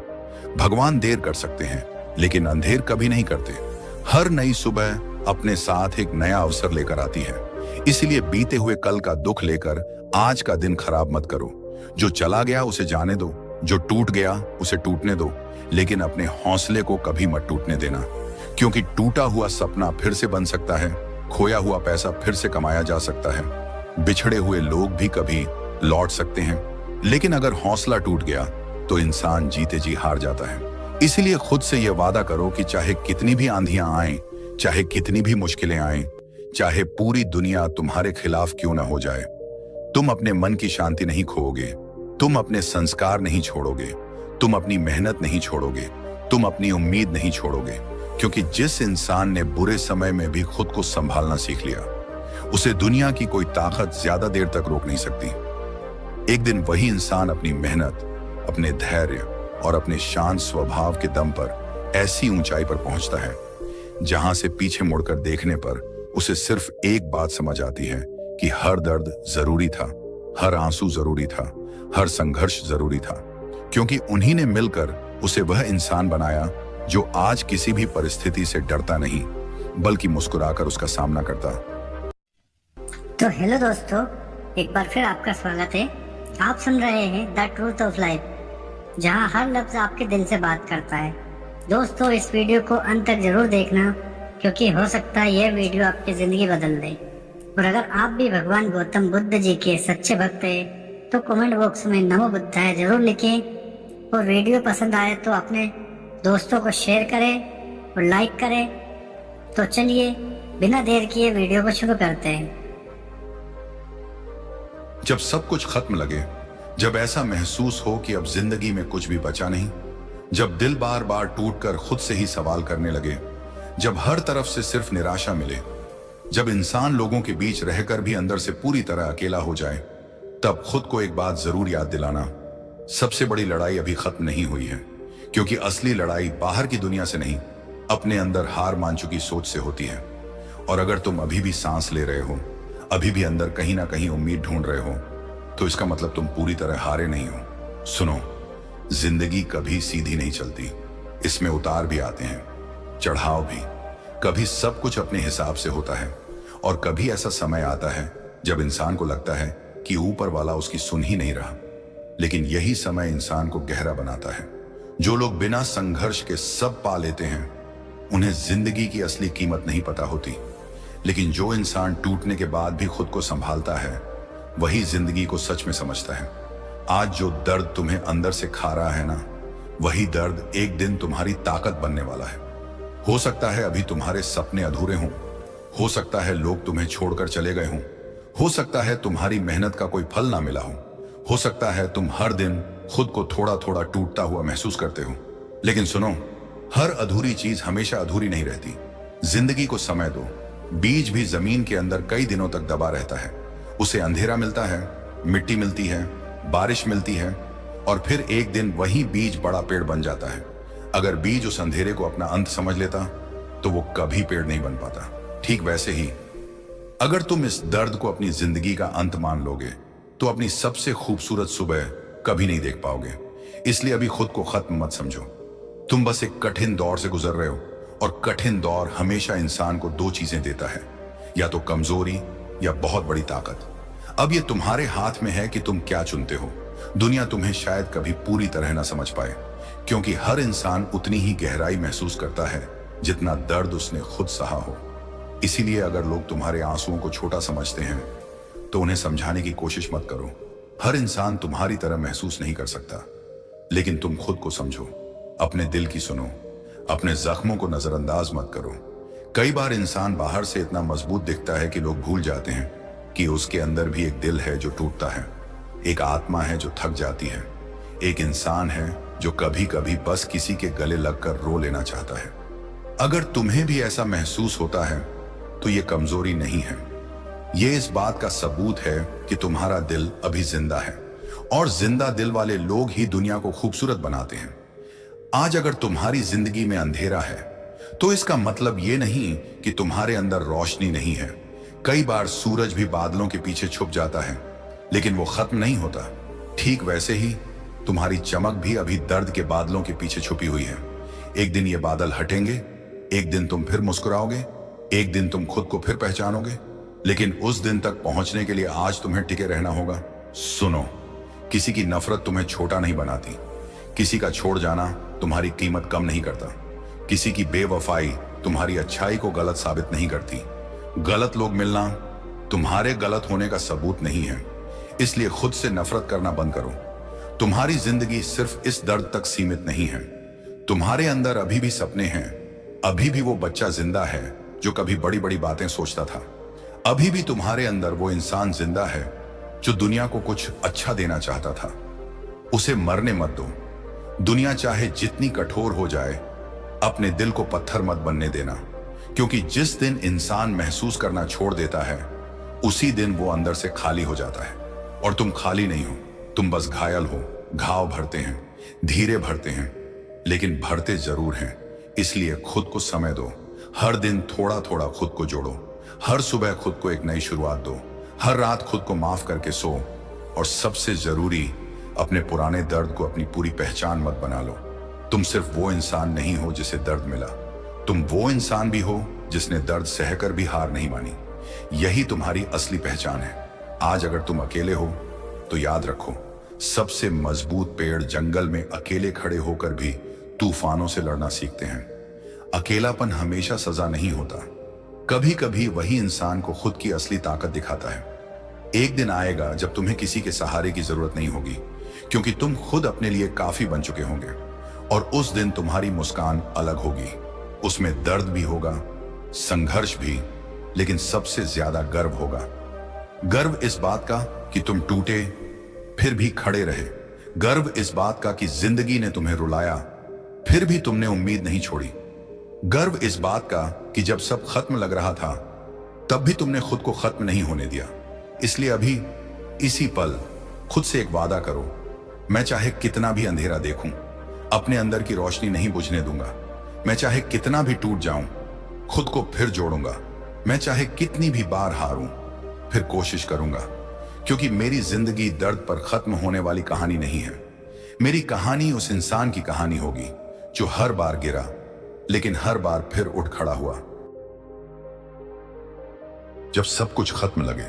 भगवान देर कर सकते हैं, लेकिन अंधेर कभी नहीं करते। हर नई सुबह अपने साथ एक नया अवसर लेकर आती है। इसलिए बीते हुए कल का दुख लेकर आज का दिन खराब मत करो। जो चला गया उसे जाने दो, जो टूट गया उसे टूटने दो, लेकिन अपने हौसले को कभी मत टूटने देना, क्योंकि टूटा हुआ सपना फिर से बन सकता है, खोया हुआ पैसा फिर से कमाया जा सकता है, बिछड़े हुए लोग भी कभी लौट सकते हैं। लेकिन अगर हौसला टूट गया तो इंसान जीते जी हार जाता है। इसलिए खुद से यह वादा करो कि चाहे कितनी भी आंधियां आएं, चाहे कितनी भी मुश्किलें आएं, चाहे पूरी दुनिया तुम्हारे खिलाफ क्यों ना हो जाए, तुम अपने मन की शांति नहीं खोओगे, तुम अपने संस्कार नहीं छोड़ोगे, तुम अपनी मेहनत नहीं छोड़ोगे, तुम अपनी उम्मीद नहीं छोड़ोगे। क्योंकि जिस इंसान ने बुरे समय में भी खुद को संभालना सीख लिया, उसे दुनिया की कोई ताकत ज्यादा देर तक रोक नहीं सकती। एक दिन वही इंसान अपनी मेहनत, अपने धैर्य और अपने शांत स्वभाव के दम पर ऐसी ऊंचाई पर पहुंचता है जहां से पीछे मुड़कर देखने पर उसे सिर्फ एक बात समझ आती है कि हर दर्द जरूरी था, हर आंसू जरूरी था, हर संघर्ष जरूरी था, क्योंकि उन्हीं ने मिलकर उसे वह इंसान बनाया जो आज किसी भी परिस्थिति से डरता नहीं, बल्कि मुस्कुराकर उसका सामना करता। तो हेलो दोस्तों, एक बार फिर आपका स्वागत है। आप सुन रहे हैं द ट्रूथ ऑफ लाइफ, जहां हर लफ्ज आपके दिल से बात करता है। दोस्तों, इस वीडियो को अंत तक जरूर देखना, क्योंकि हो सकता है यह वीडियो आपकी जिंदगी बदल दे। और अगर आप भी भगवान गौतम बुद्ध जी के सच्चे भक्त हैं, तो कमेंट बॉक्स में नमो बुद्धाय जरूर लिखें। और वीडियो पसंद आए तो अपने दोस्तों को शेयर करें और लाइक करें। तो चलिए बिना देर किए वीडियो को शुरू करते हैं। जब सब कुछ खत्म लगे, जब ऐसा महसूस हो कि अब जिंदगी में कुछ भी बचा नहीं, जब दिल बार बार टूटकर खुद से ही सवाल करने लगे, जब हर तरफ से सिर्फ निराशा मिले, जब इंसान लोगों के बीच रहकर भी अंदर से पूरी तरह अकेला हो जाए, तब खुद को एक बात जरूर याद दिलाना, सबसे बड़ी लड़ाई अभी खत्म नहीं हुई है। क्योंकि असली लड़ाई बाहर की दुनिया से नहीं, अपने अंदर हार मान चुकी सोच से होती है। और अगर तुम अभी भी सांस ले रहे हो, अभी भी अंदर कहीं ना कहीं उम्मीद ढूंढ रहे हो, तो इसका मतलब तुम पूरी तरह हारे नहीं हो। सुनो, जिंदगी कभी सीधी नहीं चलती, इसमें उतार भी आते हैं, चढ़ाव भी। कभी सब कुछ अपने हिसाब से होता है, और कभी ऐसा समय आता है जब इंसान को लगता है कि ऊपर वाला उसकी सुन ही नहीं रहा। लेकिन यही समय इंसान को गहरा बनाता है। जो लोग बिना संघर्ष के सब पा लेते हैं, उन्हें जिंदगी की असली कीमत नहीं पता होती। लेकिन जो इंसान टूटने के बाद भी खुद को संभालता है, वही जिंदगी को सच में समझता है। आज जो दर्द तुम्हें अंदर से खा रहा है ना, वही दर्द एक दिन तुम्हारी ताकत बनने वाला है। हो सकता है अभी तुम्हारे सपने अधूरे हों, हो सकता है लोग तुम्हें छोड़कर चले गए हों, हो सकता है तुम्हारी मेहनत का कोई फल ना मिला हो सकता है तुम हर दिन खुद को थोड़ा थोड़ा टूटता हुआ महसूस करते हो। लेकिन सुनो, हर अधूरी चीज हमेशा अधूरी नहीं रहती। जिंदगी को समय दो। बीज भी जमीन के अंदर कई दिनों तक दबा रहता है। उसे अंधेरा मिलता है, मिट्टी मिलती है, बारिश मिलती है, और फिर एक दिन वही बीज बड़ा पेड़ बन जाता है। अगर बीज उस अंधेरे को अपना अंत समझ लेता, तो वो कभी पेड़ नहीं बन पाता। ठीक वैसे ही अगर तुम इस दर्द को अपनी जिंदगी का अंत मान लोगे, तो अपनी सबसे खूबसूरत सुबह कभी नहीं देख पाओगे। इसलिए अभी खुद को खत्म मत समझो। तुम बस एक कठिन दौर से गुजर रहे हो, और कठिन दौर हमेशा इंसान को दो चीजें देता है, या तो कमजोरी या बहुत बड़ी ताकत। अब ये तुम्हारे हाथ में है कि तुम क्या चुनते हो। दुनिया तुम्हें शायद कभी पूरी तरह ना समझ पाए, क्योंकि हर इंसान उतनी ही गहराई महसूस करता है जितना दर्द उसने खुद सहा हो। इसीलिए अगर लोग तुम्हारे आंसुओं को छोटा समझते हैं, तो उन्हें समझाने की कोशिश मत करो। हर इंसान तुम्हारी तरह महसूस नहीं कर सकता। लेकिन तुम खुद को समझो, अपने दिल की सुनो, अपने जख्मों को नजरअंदाज मत करो। कई बार इंसान बाहर से इतना मजबूत दिखता है कि लोग भूल जाते हैं कि उसके अंदर भी एक दिल है जो टूटता है, एक आत्मा है जो थक जाती है, एक इंसान है जो कभी कभी बस किसी के गले लगकर रो लेना चाहता है। अगर तुम्हें भी ऐसा महसूस होता है, तो ये कमजोरी नहीं है, ये इस बात का सबूत है कि तुम्हारा दिल अभी जिंदा है, और जिंदा दिल वाले लोग ही दुनिया को खूबसूरत बनाते हैं। आज अगर तुम्हारी जिंदगी में अंधेरा है, तो इसका मतलब ये नहीं कि तुम्हारे अंदर रोशनी नहीं है। कई बार सूरज भी बादलों के पीछे छुप जाता है, लेकिन वो खत्म नहीं होता। ठीक वैसे ही तुम्हारी चमक भी अभी दर्द के बादलों के पीछे छुपी हुई है। एक दिन ये बादल हटेंगे, एक दिन तुम फिर मुस्कुराओगे, एक दिन तुम खुद को फिर पहचानोगे। लेकिन उस दिन तक पहुंचने के लिए आज तुम्हें टिके रहना होगा। सुनो, किसी की नफरत तुम्हें छोटा नहीं बनाती, किसी का छोड़ जाना तुम्हारी कीमत कम नहीं करता, किसी की बेवफाई तुम्हारी अच्छाई को गलत साबित नहीं करती। गलत लोग मिलना तुम्हारे गलत होने का सबूत नहीं है। इसलिए खुद से नफरत करना बंद करो। तुम्हारी जिंदगी सिर्फ इस दर्द तक सीमित नहीं है। तुम्हारे अंदर अभी भी सपने हैं, अभी भी वो बच्चा जिंदा है जो कभी बड़ी बड़ी बातें सोचता था। अभी भी तुम्हारे अंदर वो इंसान जिंदा है जो दुनिया को कुछ अच्छा देना चाहता था। उसे मरने मत दो। दुनिया चाहे जितनी कठोर हो जाए, अपने दिल को पत्थर मत बनने देना, क्योंकि जिस दिन इंसान महसूस करना छोड़ देता है, उसी दिन वो अंदर से खाली हो जाता है। और तुम खाली नहीं हो, तुम बस घायल हो। घाव भरते हैं, धीरे भरते हैं, लेकिन भरते जरूर हैं। इसलिए खुद को समय दो। हर दिन थोड़ा थोड़ा खुद को जोड़ो। हर सुबह खुद को एक नई शुरुआत दो। हर रात खुद को माफ करके सो। और सबसे जरूरी, अपने पुराने दर्द को अपनी पूरी पहचान मत बना लो। तुम सिर्फ वो इंसान नहीं हो जिसे दर्द मिला, तुम वो इंसान भी हो जिसने दर्द सहकर भी हार नहीं मानी। यही तुम्हारी असली पहचान है। आज अगर तुम अकेले हो तो याद रखो, सबसे मजबूत पेड़ जंगल में अकेले खड़े होकर भी तूफानों से लड़ना सीखते हैं। अकेलापन हमेशा सजा नहीं होता, कभी कभी वही इंसान को खुद की असली ताकत दिखाता है। एक दिन आएगा जब तुम्हें किसी के सहारे की जरूरत नहीं होगी, क्योंकि तुम खुद अपने लिए काफी बन चुके होंगे। और उस दिन तुम्हारी मुस्कान अलग होगी, उसमें दर्द भी होगा, संघर्ष भी, लेकिन सबसे ज्यादा गर्व होगा। गर्व इस बात का कि तुम टूटे फिर भी खड़े रहे। गर्व इस बात का कि जिंदगी ने तुम्हें रुलाया फिर भी तुमने उम्मीद नहीं छोड़ी। गर्व इस बात का कि जब सब खत्म लग रहा था तब भी तुमने खुद को खत्म नहीं होने दिया। इसलिए अभी इसी पल खुद से एक वादा करो, मैं चाहे कितना भी अंधेरा देखूं, अपने अंदर की रोशनी नहीं बुझने दूंगा। मैं चाहे कितना भी टूट जाऊं, खुद को फिर जोड़ूंगा। मैं चाहे कितनी भी बार हारूं, फिर कोशिश करूंगा। क्योंकि मेरी जिंदगी दर्द पर खत्म होने वाली कहानी नहीं है। मेरी कहानी उस इंसान की कहानी होगी जो हर बार गिरा लेकिन हर बार फिर उठ खड़ा हुआ। जब सब कुछ खत्म लगे,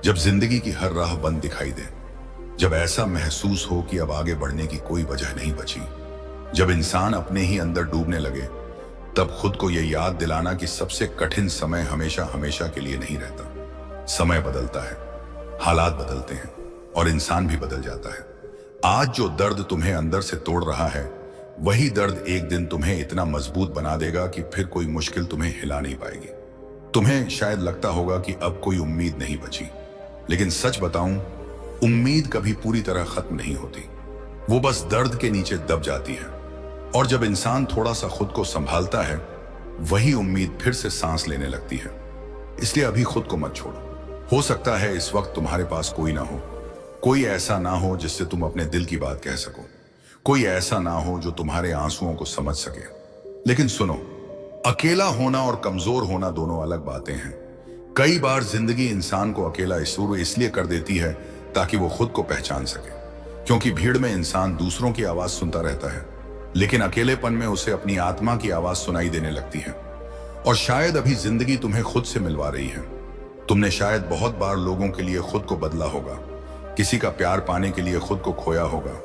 जब जिंदगी की हर राह बंद दिखाई दे, जब ऐसा महसूस हो कि अब आगे बढ़ने की कोई वजह नहीं बची, जब इंसान अपने ही अंदर डूबने लगे, तब खुद को यह याद दिलाना कि सबसे कठिन समय हमेशा हमेशा के लिए नहीं रहता। समय बदलता है, हालात बदलते हैं और इंसान भी बदल जाता है। आज जो दर्द तुम्हें अंदर से तोड़ रहा है, वही दर्द एक दिन तुम्हें इतना मजबूत बना देगा कि फिर कोई मुश्किल तुम्हें हिला नहीं पाएगी। तुम्हें शायद लगता होगा कि अब कोई उम्मीद नहीं बची, लेकिन सच बताऊं, उम्मीद कभी पूरी तरह खत्म नहीं होती। वो बस दर्द के नीचे दब जाती है। और जब इंसान थोड़ा सा खुद को संभालता है, वही उम्मीद फिर से सांस लेने लगती है। इसलिए अभी खुद को मत छोड़ो। हो सकता है इस वक्त तुम्हारे पास कोई ना हो, कोई ऐसा ना हो जिससे तुम अपने दिल की बात कह सको, कोई ऐसा ना हो जो तुम्हारे आंसुओं को समझ सके। लेकिन सुनो, अकेला होना और कमजोर होना दोनों अलग बातें हैं। कई बार जिंदगी इंसान को अकेला इसलिए कर देती है ताकि वो खुद को पहचान सके। क्योंकि भीड़ में इंसान दूसरों की आवाज सुनता रहता है, लेकिन अकेलेपन में उसे अपनी आत्मा की आवाज सुनाई देने लगती है। और शायद अभी जिंदगी तुम्हें खुद से मिलवा रही है। तुमने शायद बहुत बार लोगों के लिए खुद को बदला होगा, किसी का प्यार पाने के लिए खुद को खोया होगा,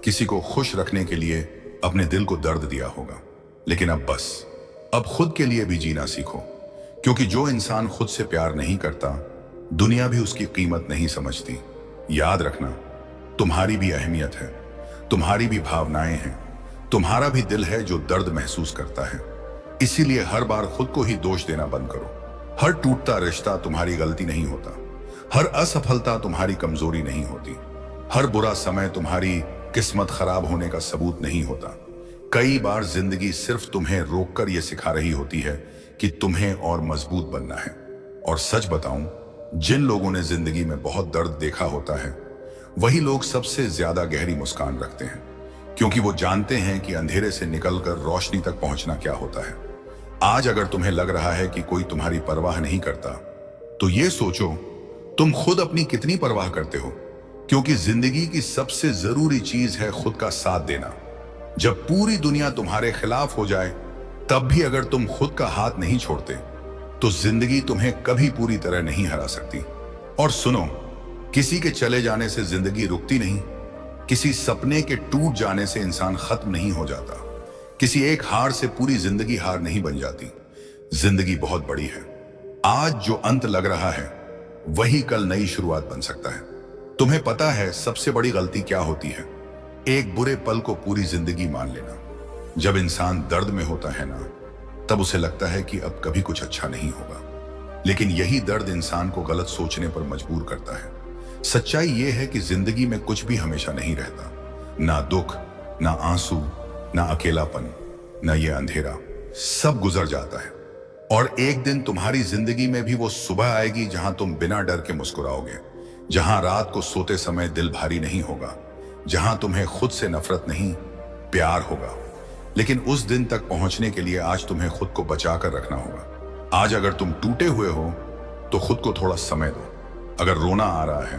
किसी को खुश रखने के लिए अपने दिल को दर्द दिया होगा। लेकिन अब बस, अब खुद के लिए भी जीना सीखो। क्योंकि जो इंसान खुद से प्यार नहीं करता, दुनिया भी उसकी कीमत नहीं समझती। याद रखना, तुम्हारी भी अहमियत है, तुम्हारी भी भावनाएं हैं, तुम्हारा भी दिल है जो दर्द महसूस करता है। इसीलिए हर बार खुद को ही दोष देना बंद करो। हर टूटता रिश्ता तुम्हारी गलती नहीं होता, हर असफलता तुम्हारी कमजोरी नहीं होती, हर बुरा समय तुम्हारी किस्मत खराब होने का सबूत नहीं होता। कई बार जिंदगी सिर्फ तुम्हें रोककर यह सिखा रही होती है कि तुम्हें और मजबूत बनना है। और सच बताऊं, जिन लोगों ने जिंदगी में बहुत दर्द देखा होता है, वही लोग सबसे ज्यादा गहरी मुस्कान रखते हैं। क्योंकि वो जानते हैं कि अंधेरे से निकलकर रोशनी तक पहुंचना क्या होता है। आज अगर तुम्हें लग रहा है कि कोई तुम्हारी परवाह नहीं करता, तो ये सोचो तुम खुद अपनी कितनी परवाह करते हो। क्योंकि जिंदगी की सबसे जरूरी चीज है खुद का साथ देना। जब पूरी दुनिया तुम्हारे खिलाफ हो जाए, तब भी अगर तुम खुद का हाथ नहीं छोड़ते, तो जिंदगी तुम्हें कभी पूरी तरह नहीं हरा सकती। और सुनो, किसी के चले जाने से जिंदगी रुकती नहीं, किसी सपने के टूट जाने से इंसान खत्म नहीं हो जाता, किसी एक हार से पूरी जिंदगी हार नहीं बन जाती। जिंदगी बहुत बड़ी है। आज जो अंत लग रहा है, वही कल नई शुरुआत बन सकता है। तुम्हें पता है सबसे बड़ी गलती क्या होती है? एक बुरे पल को पूरी जिंदगी मान लेना। जब इंसान दर्द में होता है ना, तब उसे लगता है कि अब कभी कुछ अच्छा नहीं होगा। लेकिन यही दर्द इंसान को गलत सोचने पर मजबूर करता है। सच्चाई यह है कि जिंदगी में कुछ भी हमेशा नहीं रहता। ना दुख, ना आंसू, ना अकेलापन, ना ये अंधेरा, सब गुजर जाता है। और एक दिन तुम्हारी जिंदगी में भी वो सुबह आएगी जहां तुम बिना डर के मुस्कुराओगे, जहां रात को सोते समय दिल भारी नहीं होगा, जहां तुम्हें खुद से नफरत नहीं, प्यार होगा। लेकिन उस दिन तक पहुंचने के लिए आज तुम्हें खुद को बचा कर रखना होगा। आज अगर तुम टूटे हुए हो, तो खुद को थोड़ा समय दो। अगर रोना आ रहा है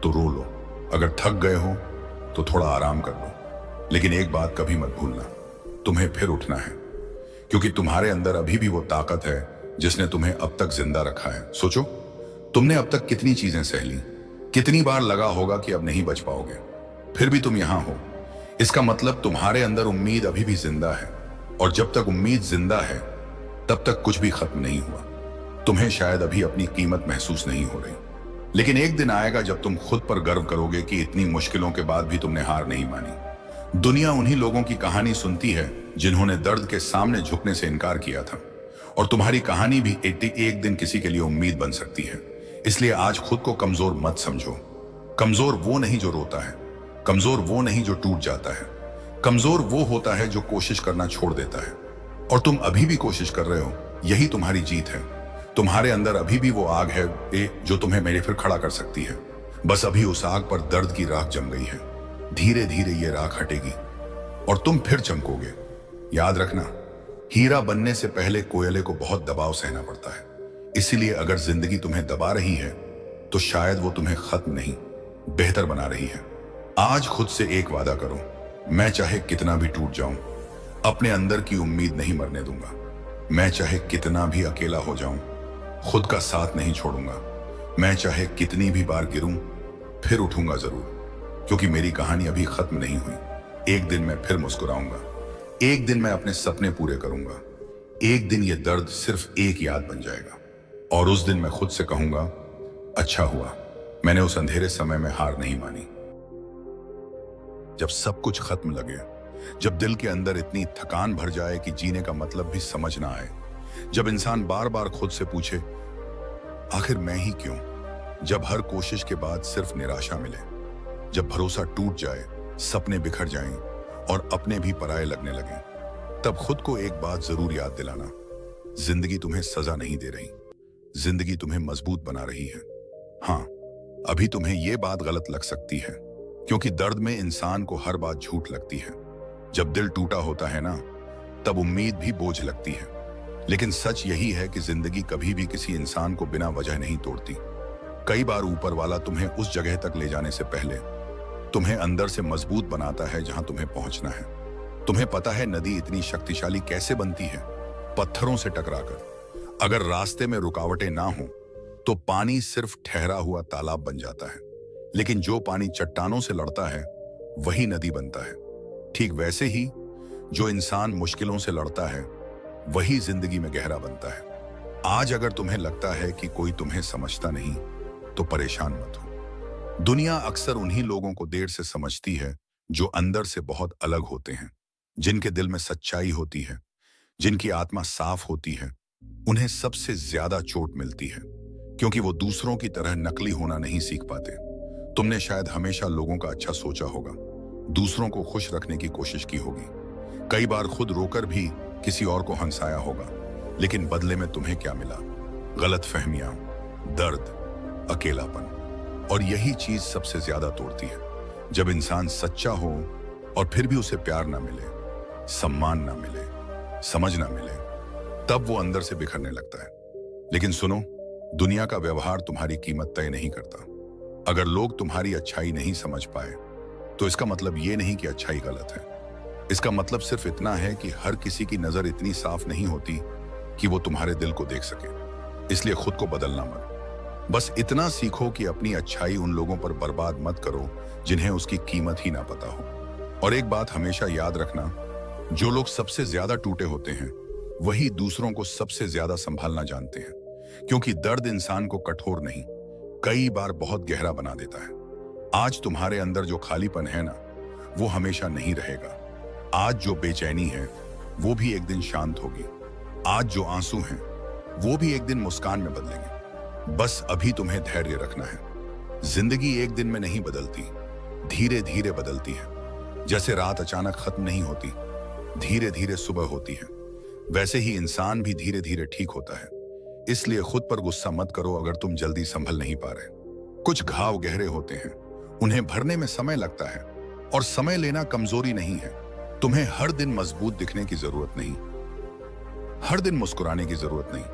तो रो लो, अगर थक गए हो तो थोड़ा आराम कर लो। लेकिन एक बात कभी मत भूलना, तुम्हें फिर उठना है, क्योंकि तुम्हारे अंदर अभी भी वो ताकत है जिसने तुम्हें अब तक जिंदा रखा है। सोचो, तुमने अब तक कितनी चीजें सह ली, कितनी बार लगा होगा कि अब नहीं बच पाओगे, फिर भी तुम यहां हो। इसका मतलब तुम्हारे अंदर उम्मीद अभी भी जिंदा है, और जब तक उम्मीद जिंदा है तब तक कुछ भी खत्म नहीं हुआ। तुम्हें शायद अभी अपनी कीमत महसूस नहीं हो रही, लेकिन एक दिन आएगा जब तुम खुद पर गर्व करोगे कि इतनी मुश्किलों के बाद भी तुमने हार नहीं मानी। दुनिया उन्हीं लोगों की कहानी सुनती है जिन्होंने दर्द के सामने झुकने से इनकार किया था, और तुम्हारी कहानी भी एक दिन किसी के लिए उम्मीद बन सकती है। इसलिए आज खुद को कमजोर मत समझो। कमजोर वो नहीं जो रोता है, कमजोर वो नहीं जो टूट जाता है, कमजोर वो होता है जो कोशिश करना छोड़ देता है। और तुम अभी भी कोशिश कर रहे हो, यही तुम्हारी जीत है। तुम्हारे अंदर अभी भी वो आग है जो तुम्हें मेरे फिर खड़ा कर सकती है। बस अभी उस आग पर दर्द की राख जम गई है। धीरे धीरे ये राख हटेगी और तुम फिर चमकोगे। याद रखना, हीरा बनने से पहले कोयले को बहुत दबाव सहना पड़ता है। इसीलिए अगर जिंदगी तुम्हें दबा रही है तो शायद वो तुम्हें खत्म नहीं, बेहतर बना रही है। आज खुद से एक वादा करो, मैं चाहे कितना भी टूट जाऊं, अपने अंदर की उम्मीद नहीं मरने दूंगा। मैं चाहे कितना भी अकेला हो जाऊं, खुद का साथ नहीं छोड़ूंगा। मैं चाहे कितनी भी बार गिरूं, फिर उठूंगा जरूर, क्योंकि मेरी कहानी अभी खत्म नहीं हुई। एक दिन मैं फिर मुस्कुराऊंगा, एक दिन मैं अपने सपने पूरे करूंगा, एक दिन ये दर्द सिर्फ एक याद बन जाएगा, और उस दिन मैं खुद से कहूंगा, अच्छा हुआ मैंने उस अंधेरे समय में हार नहीं मानी। जब सब कुछ खत्म लगे, जब दिल के अंदर इतनी थकान भर जाए कि जीने का मतलब भी समझ ना आए, जब इंसान बार बार खुद से पूछे आखिर मैं ही क्यों, जब हर कोशिश के बाद सिर्फ निराशा मिले, जब भरोसा टूट जाए, सपने बिखर जाएं और अपने भी पराये लगने लगे, तब खुद को एक बात जरूर याद दिलाना, जिंदगी तुम्हें सजा नहीं दे रही, जिंदगी तुम्हें मजबूत बना रही है। हाँ, अभी तुम्हें यह बात गलत लग सकती है, क्योंकि दर्द में इंसान को हर बात झूठ लगती है। जब दिल टूटा होता है ना, तब उम्मीद भी बोझ लगती है। लेकिन सच यही है कि जिंदगी कभी भी किसी इंसान को बिना वजह नहीं तोड़ती। कई बार ऊपर वाला तुम्हें उस जगह तक ले जाने से पहले तुम्हें अंदर से मजबूत बनाता है जहां तुम्हें पहुंचना है। तुम्हें पता है नदी इतनी शक्तिशाली कैसे बनती है? पत्थरों से टकराकर। अगर रास्ते में रुकावटें ना हो तो पानी सिर्फ ठहरा हुआ तालाब बन जाता है, लेकिन जो पानी चट्टानों से लड़ता है वही नदी बनता है। ठीक वैसे ही जो इंसान मुश्किलों से लड़ता है वही जिंदगी में गहरा बनता है। आज अगर तुम्हें लगता है कि कोई तुम्हें समझता नहीं तो परेशान मत हो। दुनिया अक्सर उन्हीं लोगों को देर से समझती है जो अंदर से बहुत अलग होते हैं, जिनके दिल में सच्चाई होती है, जिनकी आत्मा साफ होती है। उन्हें सबसे ज्यादा चोट मिलती है क्योंकि वो दूसरों की तरह नकली होना नहीं सीख पाते। तुमने शायद हमेशा लोगों का अच्छा सोचा होगा, दूसरों को खुश रखने की कोशिश की होगी, कई बार खुद रोकर भी किसी और को हंसाया होगा, लेकिन बदले में तुम्हें क्या मिला? गलतफहमियां, दर्द, अकेलापन। और यही चीज सबसे ज्यादा तोड़ती है। जब इंसान सच्चा हो और फिर भी उसे प्यार ना मिले, सम्मान ना मिले, समझ ना मिले, तब वो अंदर से बिखरने लगता है। लेकिन सुनो, दुनिया का व्यवहार तुम्हारी कीमत तय नहीं करता। अगर लोग तुम्हारी अच्छाई नहीं समझ पाए तो इसका मतलब ये नहीं कि अच्छाई गलत है। इसका मतलब सिर्फ इतना है कि हर किसी की नजर इतनी साफ नहीं होती कि वो तुम्हारे दिल को देख सके। इसलिए खुद को बदलना मत, बस इतना सीखो कि अपनी अच्छाई उन लोगों पर बर्बाद मत करो जिन्हें उसकी कीमत ही ना पता हो। और एक बात हमेशा याद रखना, जो लोग सबसे ज्यादा टूटे होते हैं वही दूसरों को सबसे ज्यादा संभालना जानते हैं, क्योंकि दर्द इंसान को कठोर नहीं, कई बार बहुत गहरा बना देता है। आज तुम्हारे अंदर जो खालीपन है ना, वो हमेशा नहीं रहेगा। आज जो बेचैनी है वो भी एक दिन शांत होगी। आज जो आंसू हैं वो भी एक दिन मुस्कान में बदलेंगे। बस अभी तुम्हें धैर्य रखना है। जिंदगी एक दिन में नहीं बदलती, धीरे धीरे बदलती है। जैसे रात अचानक खत्म नहीं होती, धीरे धीरे सुबह होती है, वैसे ही इंसान भी धीरे धीरे ठीक होता है। इसलिए खुद पर गुस्सा मत करो अगर तुम जल्दी संभल नहीं पा रहे। कुछ घाव गहरे होते हैं, उन्हें भरने में समय लगता है, और समय लेना कमजोरी नहीं है। तुम्हें हर दिन मजबूत दिखने की जरूरत नहीं, हर दिन मुस्कुराने की जरूरत नहीं,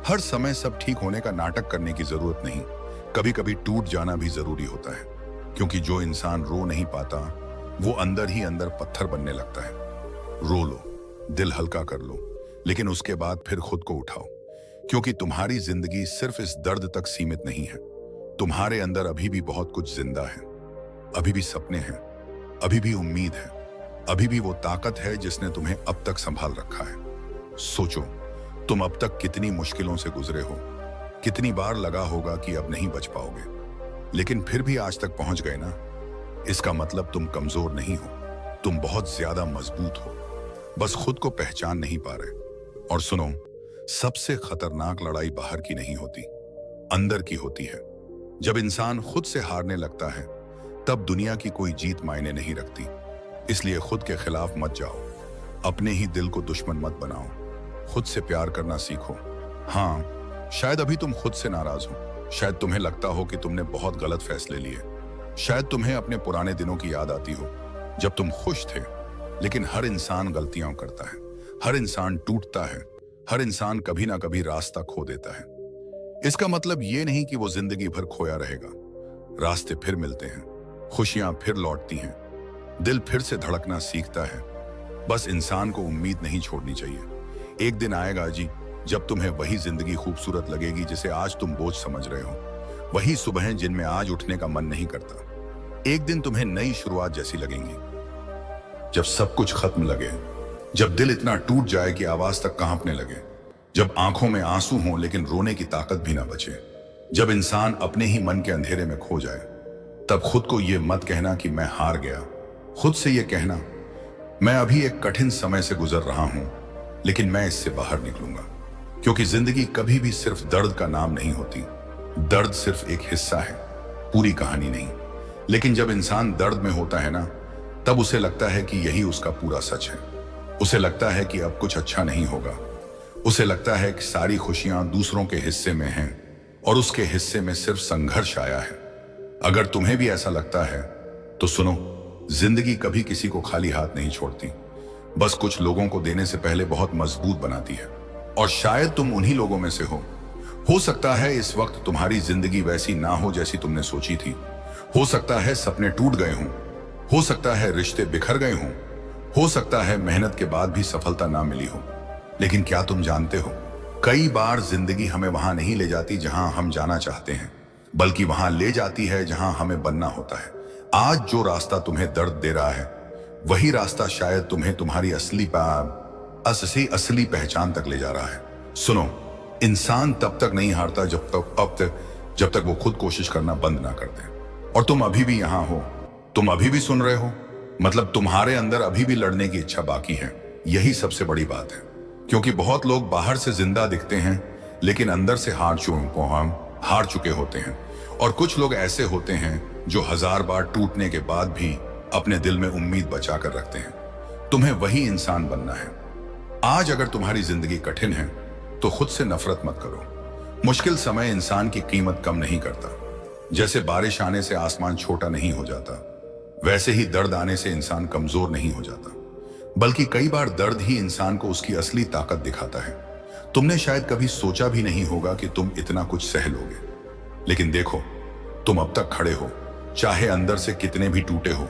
हर समय सब ठीक होने का नाटक करने की जरूरत नहीं। कभी कभी टूट जाना भी जरूरी होता है, क्योंकि जो इंसान रो नहीं पाता वो अंदर ही अंदर पत्थर बनने लगता है। रो लो, दिल हल्का कर लो, लेकिन उसके बाद फिर खुद को उठाओ, क्योंकि तुम्हारी जिंदगी सिर्फ इस दर्द तक सीमित नहीं है। तुम्हारे अंदर अभी भी बहुत कुछ जिंदा है। अभी भी सपने हैं, अभी भी उम्मीद है, अभी भी वो ताकत है जिसने तुम्हें अब तक संभाल रखा है। सोचो, तुम अब तक कितनी मुश्किलों से गुजरे हो, कितनी बार लगा होगा कि अब नहीं बच पाओगे, लेकिन फिर भी आज तक पहुंच गए ना। इसका मतलब तुम कमजोर नहीं हो, तुम बहुत ज्यादा मजबूत हो, बस खुद को पहचान नहीं पा रहे। और सुनो, सबसे खतरनाक लड़ाई बाहर की नहीं होती, अंदर की होती है। जब इंसान खुद से हारने लगता है, तब दुनिया की कोई जीत मायने नहीं रखती। इसलिए खुद के खिलाफ मत जाओ, अपने ही दिल को दुश्मन मत बनाओ, खुद से प्यार करना सीखो। हाँ, शायद अभी तुम खुद से नाराज हो, शायद तुम्हें लगता हो कि तुमने बहुत गलत फैसले लिए, शायद तुम्हें अपने पुराने दिनों की याद आती हो जब तुम खुश थे। लेकिन हर इंसान गलतियां करता है, हर इंसान टूटता है, हर इंसान कभी ना कभी रास्ता खो देता है। इसका मतलब ये नहीं कि वो जिंदगी भर खोया रहेगा। रास्ते फिर मिलते हैं, खुशियां फिर लौटती हैं, दिल फिर से धड़कना सीखता है। बस इंसान को उम्मीद नहीं छोड़नी चाहिए। एक दिन आएगा जी, जब तुम्हें वही जिंदगी खूबसूरत लगेगी जिसे आज तुम बोझ समझ रहे हो, वही सुबहें जिनमें आज उठने का मन नहीं करता। एक दिन तुम्हें नई शुरुआत जैसी लगेंगी, जब सब कुछ खत्म लगे, जब दिल इतना टूट जाए कि आवाज तक कांपने लगे, जब आंखों में आंसू हों लेकिन रोने की ताकत भी ना बचे, जब इंसान अपने ही मन के अंधेरे में खो जाए। तब खुद को ये मत कहना कि मैं हार गया, खुद से ये कहना, मैं अभी एक कठिन समय से गुजर रहा हूं, लेकिन मैं इससे बाहर निकलूंगा। क्योंकि जिंदगी कभी भी सिर्फ दर्द का नाम नहीं होती। दर्द सिर्फ एक हिस्सा है, पूरी कहानी नहीं। लेकिन जब इंसान दर्द में होता है ना, तब उसे लगता है कि यही उसका पूरा सच है। उसे लगता है कि अब कुछ अच्छा नहीं होगा। उसे लगता है कि सारी खुशियां दूसरों के हिस्से में हैं और उसके हिस्से में सिर्फ संघर्ष आया है। अगर तुम्हें भी ऐसा लगता है तो सुनो, जिंदगी कभी किसी को खाली हाथ नहीं छोड़ती, बस कुछ लोगों को देने से पहले बहुत मजबूत बनाती है। और शायद तुम उन्हीं लोगों में से हो सकता है इस वक्त तुम्हारी जिंदगी वैसी ना हो जैसी तुमने सोची थी। हो सकता है सपने टूट गए हों, हो सकता है रिश्ते बिखर गए हों, हो सकता है मेहनत के बाद भी सफलता ना मिली हो। लेकिन क्या तुम जानते हो, कई बार जिंदगी हमें वहां नहीं ले जाती जहां हम जाना चाहते हैं, बल्कि वहां ले जाती है जहां हमें बनना होता है। आज जो रास्ता तुम्हें दर्द दे रहा है, वही रास्ता शायद तुम्हें तुम्हारी असली पहचान तक ले जा रहा है। सुनो, इंसान तब तक नहीं हारता जब तक वो खुद कोशिश करना बंद ना कर दे। और तुम अभी भी यहां हो, तुम अभी भी सुन रहे हो, मतलब तुम्हारे अंदर अभी भी लड़ने की इच्छा बाकी है। यही सबसे बड़ी बात है। क्योंकि बहुत लोग बाहर से जिंदा दिखते हैं, लेकिन अंदर से हार चुके होते हैं। और कुछ लोग ऐसे होते हैं जो 1000 बार टूटने के बाद भी अपने दिल में उम्मीद बचा कर रखते हैं। तुम्हें वही इंसान बनना है। आज अगर तुम्हारी जिंदगी कठिन है तो खुद से नफरत मत करो। मुश्किल समय इंसान की कीमत कम नहीं करता। जैसे बारिश आने से आसमान छोटा नहीं हो जाता, वैसे ही दर्द आने से इंसान कमजोर नहीं हो जाता, बल्कि कई बार दर्द ही इंसान को उसकी असली ताकत दिखाता है। तुमने शायद कभी सोचा भी नहीं होगा कि तुम इतना कुछ सह लोगे, लेकिन देखो, तुम अब तक खड़े हो। चाहे अंदर से कितने भी टूटे हो,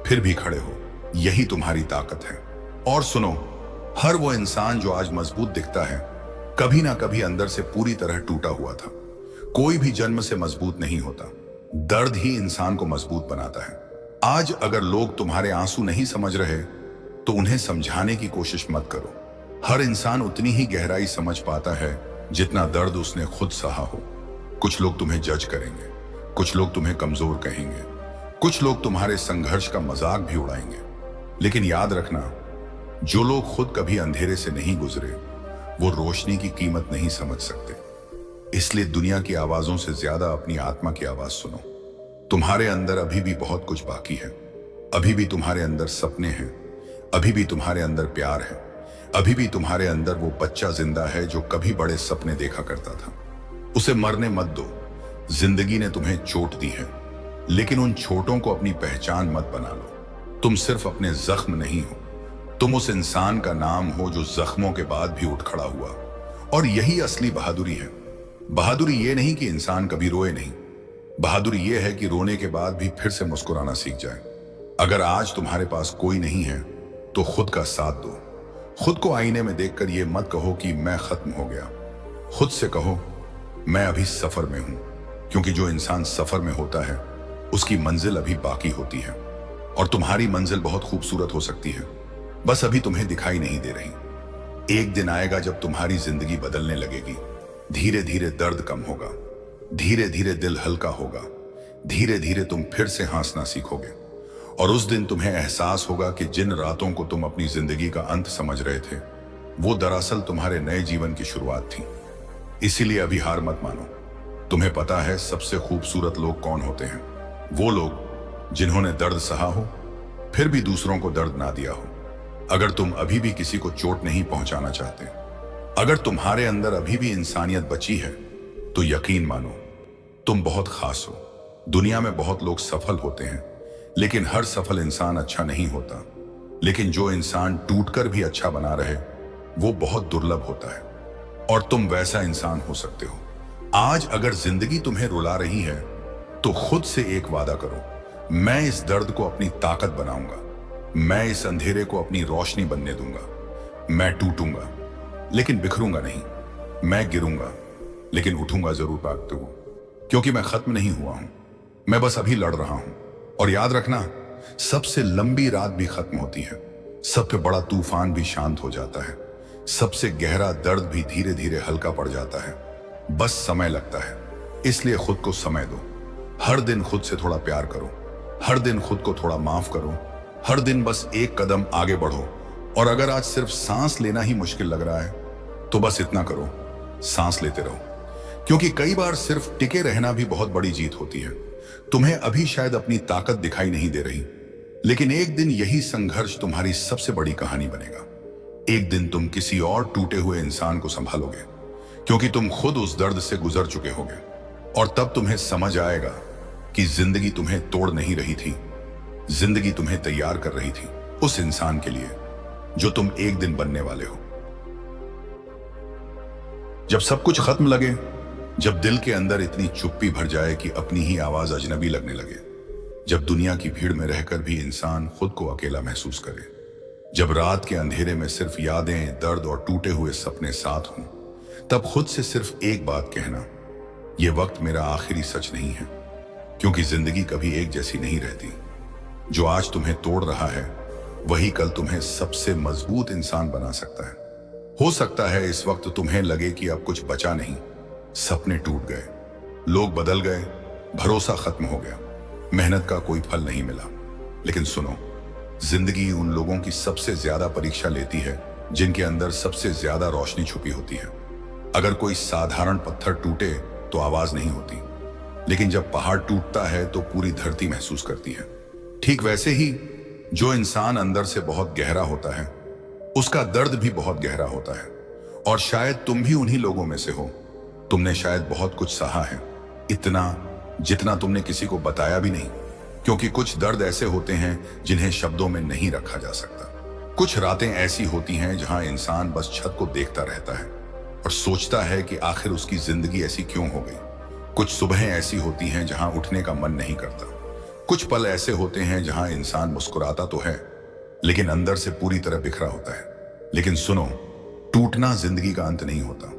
फिर भी खड़े हो। यही तुम्हारी ताकत है। और सुनो, हर वो इंसान जो आज मजबूत दिखता है, कभी ना कभी अंदर से पूरी तरह टूटा हुआ था। कोई भी जन्म से मजबूत नहीं होता, दर्द ही इंसान को मजबूत बनाता है। आज अगर लोग तुम्हारे आंसू नहीं समझ रहे तो उन्हें समझाने की कोशिश मत करो। हर इंसान उतनी ही गहराई समझ पाता है जितना दर्द उसने खुद सहा हो। कुछ लोग तुम्हें जज करेंगे, कुछ लोग तुम्हें कमजोर कहेंगे, कुछ लोग तुम्हारे संघर्ष का मजाक भी उड़ाएंगे। लेकिन याद रखना, जो लोग खुद कभी अंधेरे से नहीं गुजरे, वो रोशनी की कीमत नहीं समझ सकते। इसलिए दुनिया की आवाजों से ज्यादा अपनी आत्मा की आवाज सुनो। तुम्हारे अंदर अभी भी बहुत कुछ बाकी है। अभी भी तुम्हारे अंदर सपने हैं, अभी भी तुम्हारे अंदर प्यार है, अभी भी तुम्हारे अंदर वो बच्चा जिंदा है जो कभी बड़े सपने देखा करता था। उसे मरने मत दो। जिंदगी ने तुम्हें चोट दी है, लेकिन उन चोटों को अपनी पहचान मत बना लो। तुम सिर्फ अपने जख्म नहीं हो, तुम उस इंसान का नाम हो जो जख्मों के बाद भी उठ खड़ा हुआ। और यही असली बहादुरी है। बहादुरी ये नहीं कि इंसान कभी रोए नहीं, बहादुरी ये है कि रोने के बाद भी फिर से मुस्कुराना सीख जाए। अगर आज तुम्हारे पास कोई नहीं है तो खुद का साथ दो। खुद को आईने में देखकर ये मत कहो कि मैं खत्म हो गया। खुद से कहो मैं अभी सफर में हूं, क्योंकि जो इंसान सफर में होता है उसकी मंजिल अभी बाकी होती है। और तुम्हारी मंजिल बहुत खूबसूरत हो सकती है, बस अभी तुम्हें दिखाई नहीं दे रही। एक दिन आएगा जब तुम्हारी जिंदगी बदलने लगेगी। धीरे धीरे दर्द कम होगा, धीरे धीरे दिल हल्का होगा, धीरे धीरे तुम फिर से हंसना सीखोगे। और उस दिन तुम्हें एहसास होगा कि जिन रातों को तुम अपनी जिंदगी का अंत समझ रहे थे वो दरअसल तुम्हारे नए जीवन की शुरुआत थी। इसीलिए अभी हार मत मानो। तुम्हें पता है सबसे खूबसूरत लोग कौन होते हैं? वो लोग जिन्होंने दर्द सहा हो फिर भी दूसरों को दर्द ना दिया हो। अगर तुम अभी भी किसी को चोट नहीं पहुंचाना चाहते, अगर तुम्हारे अंदर अभी भी इंसानियत बची है, तो यकीन मानो तुम बहुत खास हो। दुनिया में बहुत लोग सफल होते हैं, लेकिन हर सफल इंसान अच्छा नहीं होता। लेकिन जो इंसान टूटकर भी अच्छा बना रहे वो बहुत दुर्लभ होता है, और तुम वैसा इंसान हो सकते हो। आज अगर जिंदगी तुम्हें रुला रही है तो खुद से एक वादा करो, मैं इस दर्द को अपनी ताकत बनाऊंगा, मैं इस अंधेरे को अपनी रोशनी बनने दूंगा। मैं टूटूंगा लेकिन बिखरूंगा नहीं, मैं गिरूंगा लेकिन उठूंगा जरूर भागते हुए, क्योंकि मैं खत्म नहीं हुआ हूं, मैं बस अभी लड़ रहा हूं। और याद रखना, सबसे लंबी रात भी खत्म होती है, सबसे बड़ा तूफान भी शांत हो जाता है, सबसे गहरा दर्द भी धीरे धीरे हल्का पड़ जाता है। बस समय लगता है, इसलिए खुद को समय दो। हर दिन खुद से थोड़ा प्यार करो, हर दिन खुद को थोड़ा माफ करो, हर दिन बस एक कदम आगे बढ़ो। और अगर आज सिर्फ सांस लेना ही मुश्किल लग रहा है तो बस इतना करो, सांस लेते रहो, क्योंकि कई बार सिर्फ टिके रहना भी बहुत बड़ी जीत होती है। तुम्हें अभी शायद अपनी ताकत दिखाई नहीं दे रही, लेकिन एक दिन यही संघर्ष तुम्हारी सबसे बड़ी कहानी बनेगा। एक दिन तुम किसी और टूटे हुए इंसान को संभालोगे, क्योंकि तुम खुद उस दर्द से गुजर चुके होगे। और तब तुम्हें समझ आएगा कि जिंदगी तुम्हें तोड़ नहीं रही थी, जिंदगी तुम्हें तैयार कर रही थी उस इंसान के लिए जो तुम एक दिन बनने वाले हो। जब सब कुछ खत्म लगे, जब दिल के अंदर इतनी चुप्पी भर जाए कि अपनी ही आवाज अजनबी लगने लगे, जब दुनिया की भीड़ में रहकर भी इंसान खुद को अकेला महसूस करे, जब रात के अंधेरे में सिर्फ यादें, दर्द और टूटे हुए सपने साथ हों, तब खुद से सिर्फ एक बात कहना, यह वक्त मेरा आखिरी सच नहीं है, क्योंकि जिंदगी कभी एक जैसी नहीं रहती। जो आज तुम्हें तोड़ रहा है वही कल तुम्हें सबसे मजबूत इंसान बना सकता है। हो सकता है इस वक्त तुम्हें लगे कि अब कुछ बचा नहीं, सपने टूट गए, लोग बदल गए, भरोसा खत्म हो गया, मेहनत का कोई फल नहीं मिला। लेकिन सुनो, जिंदगी उन लोगों की सबसे ज्यादा परीक्षा लेती है जिनके अंदर सबसे ज्यादा रोशनी छुपी होती है। अगर कोई साधारण पत्थर टूटे तो आवाज नहीं होती, लेकिन जब पहाड़ टूटता है तो पूरी धरती महसूस करती है। ठीक वैसे ही जो इंसान अंदर से बहुत गहरा होता है उसका दर्द भी बहुत गहरा होता है। और शायद तुम भी उन्हीं लोगों में से हो। तुमने शायद बहुत कुछ सहा है, इतना जितना तुमने किसी को बताया भी नहीं, क्योंकि कुछ दर्द ऐसे होते हैं जिन्हें शब्दों में नहीं रखा जा सकता। कुछ रातें ऐसी होती हैं जहां इंसान बस छत को देखता रहता है और सोचता है कि आखिर उसकी जिंदगी ऐसी क्यों हो गई। कुछ सुबहें ऐसी होती हैं जहां उठने का मन नहीं करता। कुछ पल ऐसे होते हैं जहां इंसान मुस्कुराता तो है लेकिन अंदर से पूरी तरह बिखरा होता है। लेकिन सुनो, टूटना जिंदगी का अंत नहीं होता।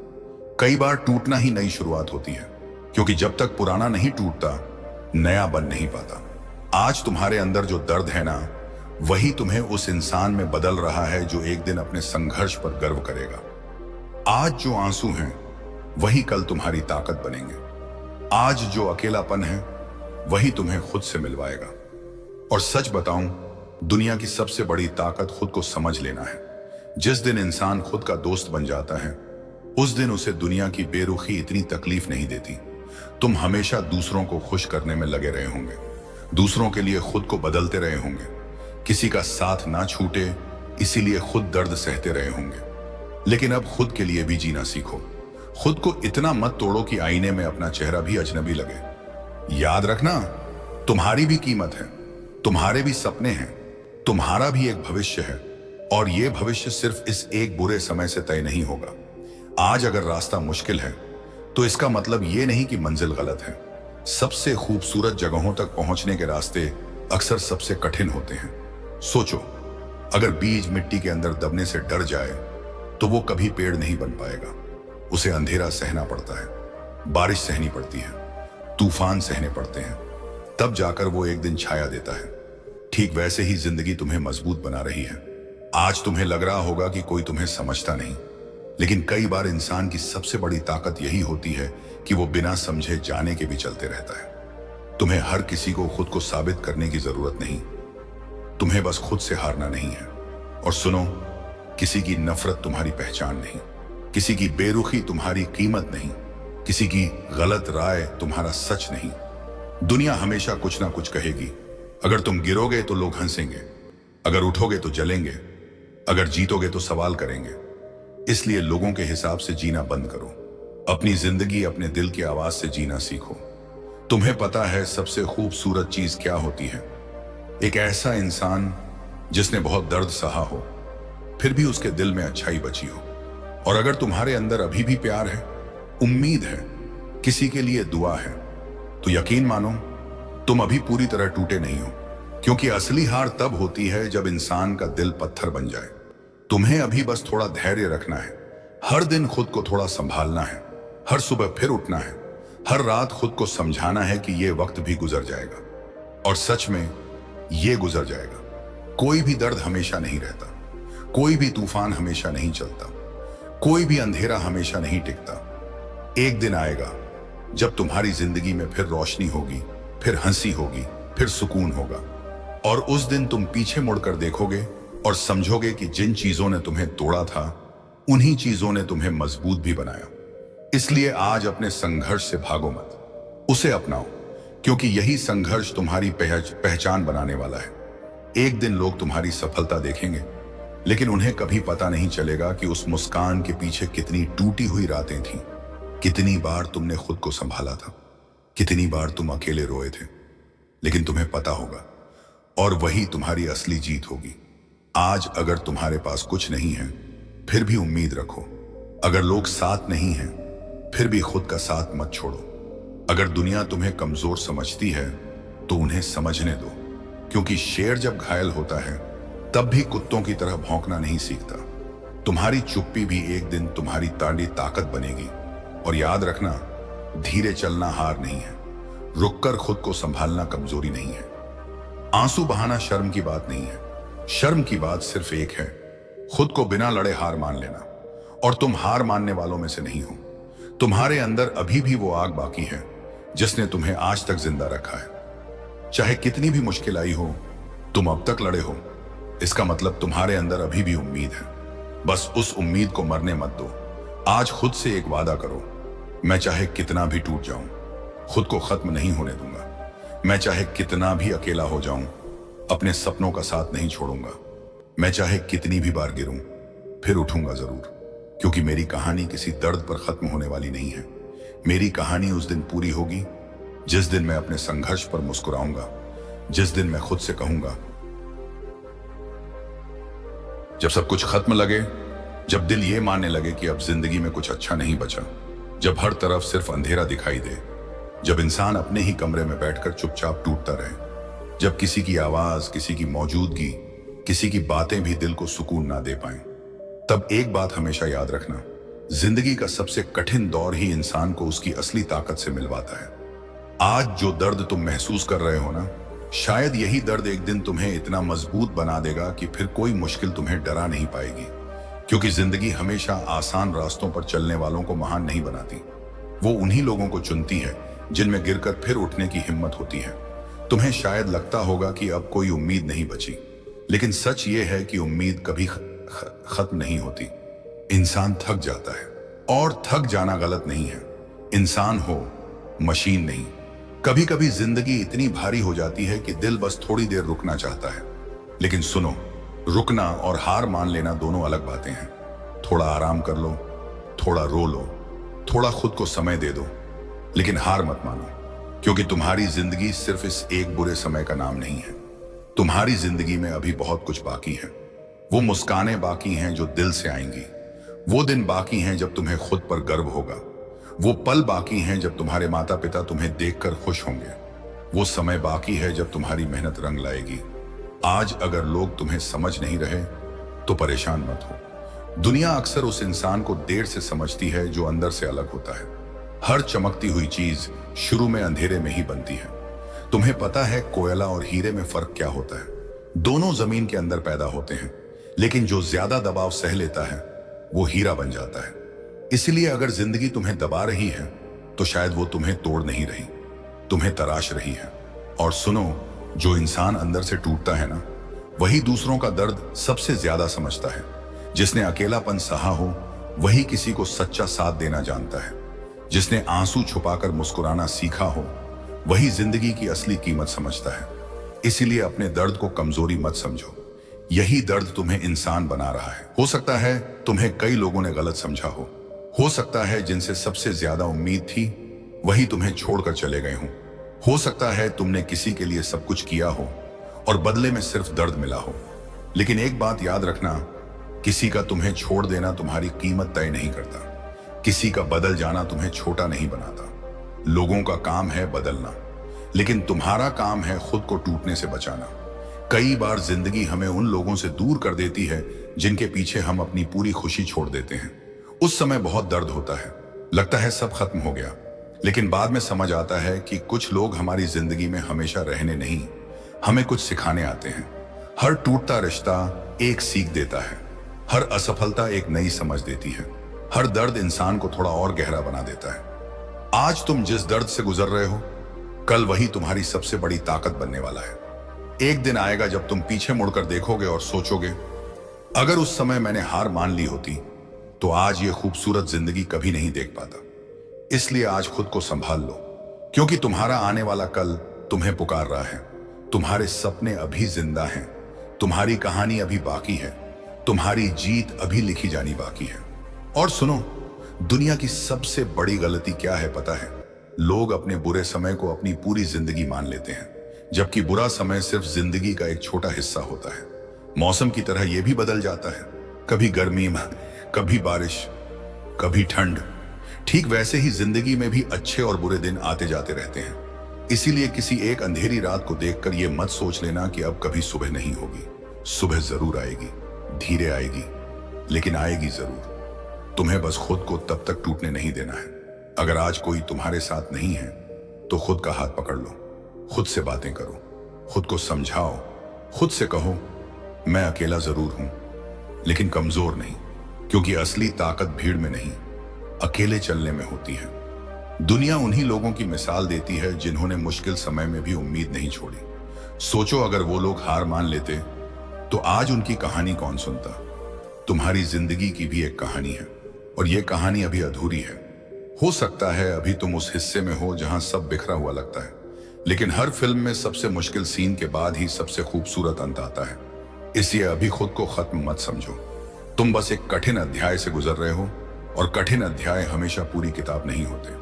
कई बार टूटना ही नई शुरुआत होती है, क्योंकि जब तक पुराना नहीं टूटता नया बन नहीं पाता। आज तुम्हारे अंदर जो दर्द है ना, वही तुम्हें उस इंसान में बदल रहा है जो एक दिन अपने संघर्ष पर गर्व करेगा। आज जो आंसू हैं वही कल तुम्हारी ताकत बनेंगे। आज जो अकेलापन है वही तुम्हें खुद से मिलवाएगा। और सच बताऊं, दुनिया की सबसे बड़ी ताकत खुद को समझ लेना है। जिस दिन इंसान खुद का दोस्त बन जाता है उस दिन उसे दुनिया की बेरुखी इतनी तकलीफ नहीं देती। तुम हमेशा दूसरों को खुश करने में लगे रहे होंगे, दूसरों के लिए खुद को बदलते रहे होंगे, किसी का साथ ना छूटे इसीलिए खुद दर्द सहते रहे होंगे। लेकिन अब खुद के लिए भी जीना सीखो। खुद को इतना मत तोड़ो कि आईने में अपना चेहरा भी अजनबी लगे। याद रखना, तुम्हारी भी कीमत है, तुम्हारे भी सपने हैं, तुम्हारा भी एक भविष्य है, और यह भविष्य सिर्फ इस एक बुरे समय से तय नहीं होगा। आज अगर रास्ता मुश्किल है तो इसका मतलब यह नहीं कि मंजिल गलत है। सबसे खूबसूरत जगहों तक पहुंचने के रास्ते अक्सर सबसे कठिन होते हैं। सोचो, अगर बीज मिट्टी के अंदर दबने से डर जाए तो वो कभी पेड़ नहीं बन पाएगा। उसे अंधेरा सहना पड़ता है, बारिश सहनी पड़ती है, तूफान सहने पड़ते हैं, तब जाकर वो एक दिन छाया देता है। ठीक वैसे ही जिंदगी तुम्हें मजबूत बना रही है। आज तुम्हें लग रहा होगा कि कोई तुम्हें समझता नहीं, लेकिन कई बार इंसान की सबसे बड़ी ताकत यही होती है कि वो बिना समझे जाने के भी चलते रहता है। तुम्हें हर किसी को खुद को साबित करने की जरूरत नहीं, तुम्हें बस खुद से हारना नहीं है। और सुनो, किसी की नफरत तुम्हारी पहचान नहीं, किसी की बेरुखी तुम्हारी कीमत नहीं, किसी की गलत राय तुम्हारा सच नहीं। दुनिया हमेशा कुछ ना कुछ कहेगी। अगर तुम गिरोगे तो लोग हंसेंगे, अगर उठोगे तो जलेंगे, अगर जीतोगे तो सवाल करेंगे। इसलिए लोगों के हिसाब से जीना बंद करो, अपनी जिंदगी अपने दिल की आवाज से जीना सीखो। तुम्हें पता है सबसे खूबसूरत चीज क्या होती है? एक ऐसा इंसान जिसने बहुत दर्द सहा हो, फिर भी उसके दिल में अच्छाई बची हो। और अगर तुम्हारे अंदर अभी भी प्यार है, उम्मीद है, किसी के लिए दुआ है, तो यकीन मानो तुम अभी पूरी तरह टूटे नहीं हो। क्योंकि असली हार तब होती है जब इंसान का दिल पत्थर बन जाए। तुम्हें अभी बस थोड़ा धैर्य रखना है, हर दिन खुद को थोड़ा संभालना है, हर सुबह फिर उठना है, हर रात खुद को समझाना है कि ये वक्त भी गुजर जाएगा। और सच में ये गुजर जाएगा। कोई भी दर्द हमेशा नहीं रहता, कोई भी तूफान हमेशा नहीं चलता, कोई भी अंधेरा हमेशा नहीं टिकता। एक दिन आएगा जब तुम्हारी जिंदगी में फिर रोशनी होगी, फिर हंसी होगी, फिर सुकून होगा। और उस दिन तुम पीछे मुड़कर देखोगे और समझोगे कि जिन चीजों ने तुम्हें तोड़ा था, उन्हीं चीजों ने तुम्हें मजबूत भी बनाया। इसलिए आज अपने संघर्ष से भागो मत, उसे अपनाओ, क्योंकि यही संघर्ष तुम्हारी पहचान बनाने वाला है। एक दिन लोग तुम्हारी सफलता देखेंगे, लेकिन उन्हें कभी पता नहीं चलेगा कि उस मुस्कान के पीछे कितनी टूटी हुई रातें थीं, कितनी बार तुमने खुद को संभाला था, कितनी बार तुम अकेले रोए थे। लेकिन तुम्हें पता होगा, और वही तुम्हारी असली जीत होगी। आज अगर तुम्हारे पास कुछ नहीं है, फिर भी उम्मीद रखो। अगर लोग साथ नहीं हैं, फिर भी खुद का साथ मत छोड़ो। अगर दुनिया तुम्हें कमजोर समझती है, तो उन्हें समझने दो, क्योंकि शेर जब घायल होता है तब भी कुत्तों की तरह भौंकना नहीं सीखता। तुम्हारी चुप्पी भी एक दिन तुम्हारी ताकत बनेगी। और याद रखना, धीरे चलना हार नहीं है, रुककर खुद को संभालना कमजोरी नहीं है। आंसू बहाना शर्म की बात नहीं है, शर्म की बात सिर्फ एक है, खुद को बिना लड़े हार मान लेना। और तुम हार मानने वालों में से नहीं हो। तुम्हारे अंदर अभी भी वो आग बाकी है जिसने तुम्हें आज तक जिंदा रखा है। चाहे कितनी भी मुश्किल आई हो, तुम अब तक लड़े हो, इसका मतलब तुम्हारे अंदर अभी भी उम्मीद है। बस उस उम्मीद को मरने मत दो। आज खुद से एक वादा करो, मैं चाहे कितना भी टूट जाऊं, खुद को खत्म नहीं होने दूंगा। मैं चाहे कितना भी अकेला हो जाऊं, अपने सपनों का साथ नहीं छोड़ूंगा। मैं चाहे कितनी भी बार गिरूं, फिर उठूंगा जरूर। क्योंकि मेरी कहानी किसी दर्द पर खत्म होने वाली नहीं है। मेरी कहानी उस दिन पूरी होगी जिस दिन मैं अपने संघर्ष पर मुस्कुराऊंगा, जिस दिन मैं खुद से कहूंगा, जब सब कुछ खत्म लगे, जब दिल ये मानने लगे कि अब जिंदगी में कुछ अच्छा नहीं बचा, जब हर तरफ सिर्फ अंधेरा दिखाई दे, जब इंसान अपने ही कमरे में बैठकर चुपचाप टूटता रहे, जब किसी की आवाज, किसी की मौजूदगी, किसी की बातें भी दिल को सुकून ना दे पाए, तब एक बात हमेशा याद रखना, जिंदगी का सबसे कठिन दौर ही इंसान को उसकी असली ताकत से मिलवाता है। आज जो दर्द तुम महसूस कर रहे हो ना, शायद यही दर्द एक दिन तुम्हें इतना मजबूत बना देगा कि फिर कोई मुश्किल तुम्हें डरा नहीं पाएगी। क्योंकि जिंदगी हमेशा आसान रास्तों पर चलने वालों को महान नहीं बनाती, वो उन्हीं लोगों को चुनती है जिनमें गिरकर फिर उठने की हिम्मत होती है। तुम्हें शायद लगता होगा कि अब कोई उम्मीद नहीं बची, लेकिन सच ये है कि उम्मीद कभी खत्म नहीं होती। इंसान थक जाता है, और थक जाना गलत नहीं है। इंसान हो, मशीन नहीं। कभी कभी जिंदगी इतनी भारी हो जाती है कि दिल बस थोड़ी देर रुकना चाहता है। लेकिन सुनो, रुकना और हार मान लेना दोनों अलग बातें हैं। थोड़ा आराम कर लो, थोड़ा रो लो, थोड़ा खुद को समय दे दो, लेकिन हार मत मानो। क्योंकि तुम्हारी जिंदगी सिर्फ इस एक बुरे समय का नाम नहीं है। तुम्हारी जिंदगी में अभी बहुत कुछ बाकी है। वो मुस्कानें बाकी हैं जो दिल से आएंगी, वो दिन बाकी हैं जब तुम्हें खुद पर गर्व होगा, वो पल बाकी हैं जब तुम्हारे माता पिता तुम्हें देखकर खुश होंगे, वो समय बाकी है जब तुम्हारी मेहनत रंग लाएगी। आज अगर लोग तुम्हें समझ नहीं रहे तो परेशान मत हो। दुनिया अक्सर उस इंसान को देर से समझती है जो अंदर से अलग होता है। हर चमकती हुई चीज शुरू में अंधेरे में ही बनती है। तुम्हें पता है कोयला और हीरे में फर्क क्या होता है? दोनों जमीन के अंदर पैदा होते हैं, लेकिन जो ज्यादा दबाव सह लेता है वो हीरा बन जाता है। इसलिए अगर जिंदगी तुम्हें दबा रही है तो शायद वो तुम्हें तोड़ नहीं रही, तुम्हें तराश रही है। और सुनो, जो इंसान अंदर से टूटता है ना, वही दूसरों का दर्द सबसे ज्यादा समझता है। जिसने अकेलापन सहा हो वही किसी को सच्चा साथ देना जानता है। जिसने आंसू छुपाकर मुस्कुराना सीखा हो वही जिंदगी की असली कीमत समझता है। इसीलिए अपने दर्द को कमजोरी मत समझो, यही दर्द तुम्हें इंसान बना रहा है। हो सकता है तुम्हें कई लोगों ने गलत समझा हो सकता है जिनसे सबसे ज्यादा उम्मीद थी वही तुम्हें छोड़कर चले गए हों। हो सकता है तुमने किसी के लिए सब कुछ किया हो और बदले में सिर्फ दर्द मिला हो। लेकिन एक बात याद रखना, किसी का तुम्हें छोड़ देना तुम्हारी कीमत तय नहीं करता। किसी का बदल जाना तुम्हें छोटा नहीं बनाता। लोगों का काम है बदलना, लेकिन तुम्हारा काम है खुद को टूटने से बचाना। कई बार जिंदगी हमें उन लोगों से दूर कर देती है जिनके पीछे हम अपनी पूरी खुशी छोड़ देते हैं। उस समय बहुत दर्द होता है, लगता है सब खत्म हो गया, लेकिन बाद में समझ आता है कि कुछ लोग हमारी जिंदगी में हमेशा रहने नहीं, हमें कुछ सिखाने आते हैं। हर टूटता रिश्ता एक सीख देता है, हर असफलता एक नई समझ देती है, हर दर्द इंसान को थोड़ा और गहरा बना देता है। आज तुम जिस दर्द से गुजर रहे हो, कल वही तुम्हारी सबसे बड़ी ताकत बनने वाला है। एक दिन आएगा जब तुम पीछे मुड़कर देखोगे और सोचोगे, अगर उस समय मैंने हार मान ली होती तो आज ये खूबसूरत जिंदगी कभी नहीं देख पाता। इसलिए आज खुद को संभाल लो, क्योंकि तुम्हारा आने वाला कल तुम्हें पुकार रहा है। तुम्हारे सपने अभी जिंदा हैं, तुम्हारी कहानी अभी बाकी है, तुम्हारी जीत अभी लिखी जानी बाकी है। और सुनो, दुनिया की सबसे बड़ी गलती क्या है पता है? लोग अपने बुरे समय को अपनी पूरी जिंदगी मान लेते हैं, जबकि बुरा समय सिर्फ जिंदगी का एक छोटा हिस्सा होता है। मौसम की तरह यह भी बदल जाता है, कभी गर्मी में, कभी बारिश, कभी ठंड। ठीक वैसे ही जिंदगी में भी अच्छे और बुरे दिन आते जाते रहते हैं। इसीलिए किसी एक अंधेरी रात को देखकर यह मत सोच लेना कि अब कभी सुबह नहीं होगी। सुबह जरूर आएगी, धीरे आएगी, लेकिन आएगी जरूर। तुम्हें बस खुद को तब तक टूटने नहीं देना है। अगर आज कोई तुम्हारे साथ नहीं है तो खुद का हाथ पकड़ लो, खुद से बातें करो, खुद को समझाओ, खुद से कहो, मैं अकेला जरूर हूं लेकिन कमजोर नहीं, क्योंकि असली ताकत भीड़ में नहीं, अकेले चलने में होती है। दुनिया उन्हीं लोगों की मिसाल देती है जिन्होंने मुश्किल समय में भी उम्मीद नहीं छोड़ी। सोचो, अगर वो लोग हार मान लेते तो आज उनकी कहानी कौन सुनता? तुम्हारी जिंदगी की भी एक कहानी है और ये कहानी अभी अधूरी है। हो सकता है अभी तुम उस हिस्से में हो जहां सब बिखरा हुआ लगता है, लेकिन हर फिल्म में सबसे मुश्किल सीन के बाद ही सबसे खूबसूरत अंत आता है। इसलिए अभी खुद को खत्म मत समझो। तुम बस एक कठिन अध्याय से गुजर रहे हो और कठिन अध्याय हमेशा पूरी किताब नहीं होते।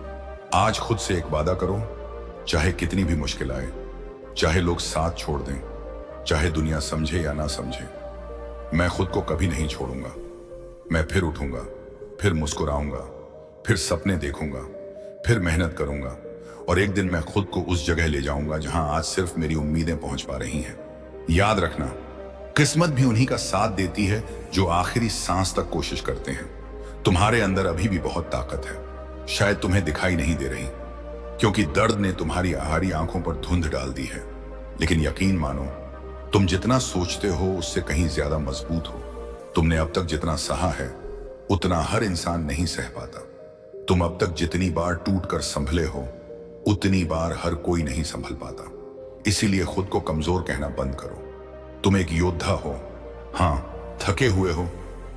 आज खुद से एक वादा करो, चाहे कितनी भी मुश्किल आए, चाहे लोग साथ छोड़ दें, चाहे दुनिया समझे या ना समझे, मैं खुद को कभी नहीं छोड़ूंगा। मैं फिर उठूंगा, फिर मुस्कुराऊंगा, फिर सपने देखूंगा, फिर मेहनत करूंगा और एक दिन मैं खुद को उस जगह ले जाऊंगा जहां आज सिर्फ मेरी उम्मीदें पहुंच पा रही हैं। याद रखना, किस्मत भी उन्हीं का साथ देती है जो आखिरी सांस तक कोशिश करते हैं। तुम्हारे अंदर अभी भी बहुत ताकत है, शायद तुम्हें दिखाई नहीं दे रही, क्योंकि दर्द ने तुम्हारी आहारी आंखों पर धुंध डाल दी है। लेकिन यकीन मानो, तुम जितना सोचते हो उससे कहीं ज्यादा मजबूत हो। तुमने अब तक जितना सहा है उतना हर इंसान नहीं सह पाता। तुम अब तक जितनी बार टूटकर संभले हो उतनी बार हर कोई नहीं संभल पाता। इसीलिए खुद को कमजोर कहना बंद करो। तुम एक योद्धा हो, हाँ, थके हुए हो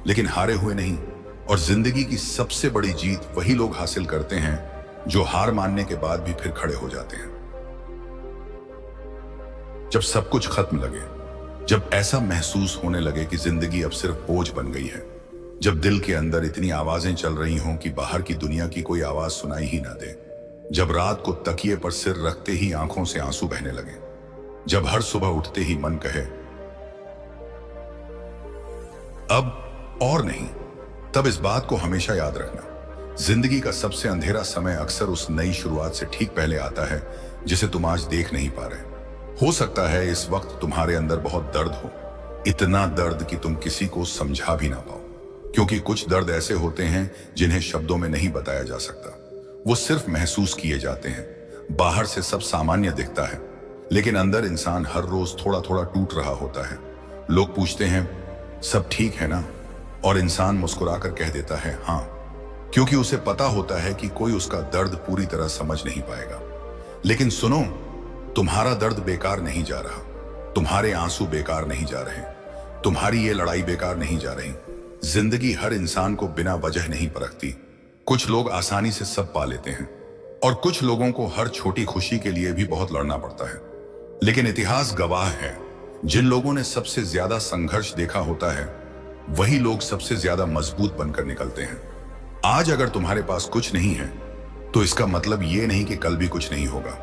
लेकिन हारे हुए नहीं। और जिंदगी की सबसे बड़ी जीत वही लोग हासिल करते हैं जो हार मानने के बाद भी फिर खड़े हो जाते हैं। जब सब कुछ खत्म लगे, जब ऐसा महसूस होने लगे कि जिंदगी अब सिर्फ बोझ बन गई है, जब दिल के अंदर इतनी आवाजें चल रही हों कि बाहर की दुनिया की कोई आवाज सुनाई ही ना दे, जब रात को तकिए पर सिर रखते ही आंखों से आंसू बहने लगे, जब हर सुबह उठते ही मन कहे अब और नहीं, तब इस बात को हमेशा याद रखना, जिंदगी का सबसे अंधेरा समय अक्सर उस नई शुरुआत से ठीक पहले आता है जिसे तुम आज देख नहीं पा रहे। हो सकता है इस वक्त तुम्हारे अंदर बहुत दर्द हो, इतना दर्द कि तुम किसी को समझा भी ना पाओ, क्योंकि कुछ दर्द ऐसे होते हैं जिन्हें शब्दों में नहीं बताया जा सकता। वो सिर्फ महसूस किए जाते हैं। बाहर से सब सामान्य दिखता है, लेकिन अंदर इंसान हर रोज थोड़ा थोड़ा टूट रहा होता है। लोग पूछते हैं सब ठीक है ना, और इंसान मुस्कुराकर कह देता है हाँ, क्योंकि उसे पता होता है कि कोई उसका दर्द पूरी तरह समझ नहीं पाएगा। लेकिन सुनो, तुम्हारा दर्द बेकार नहीं जा रहा, तुम्हारे आंसू बेकार नहीं जा रहे, तुम्हारी ये लड़ाई बेकार नहीं जा रही। जिंदगी हर इंसान को बिना वजह नहीं परखती। कुछ लोग आसानी से सब पा लेते हैं और कुछ लोगों को हर छोटी खुशी के लिए भी बहुत लड़ना पड़ता है। लेकिन इतिहास गवाह है, जिन लोगों ने सबसे ज्यादा संघर्ष देखा होता है वही लोग सबसे ज्यादा मजबूत बनकर निकलते हैं। आज अगर तुम्हारे पास कुछ नहीं है तो इसका मतलब ये नहीं कि कल भी कुछ नहीं होगा।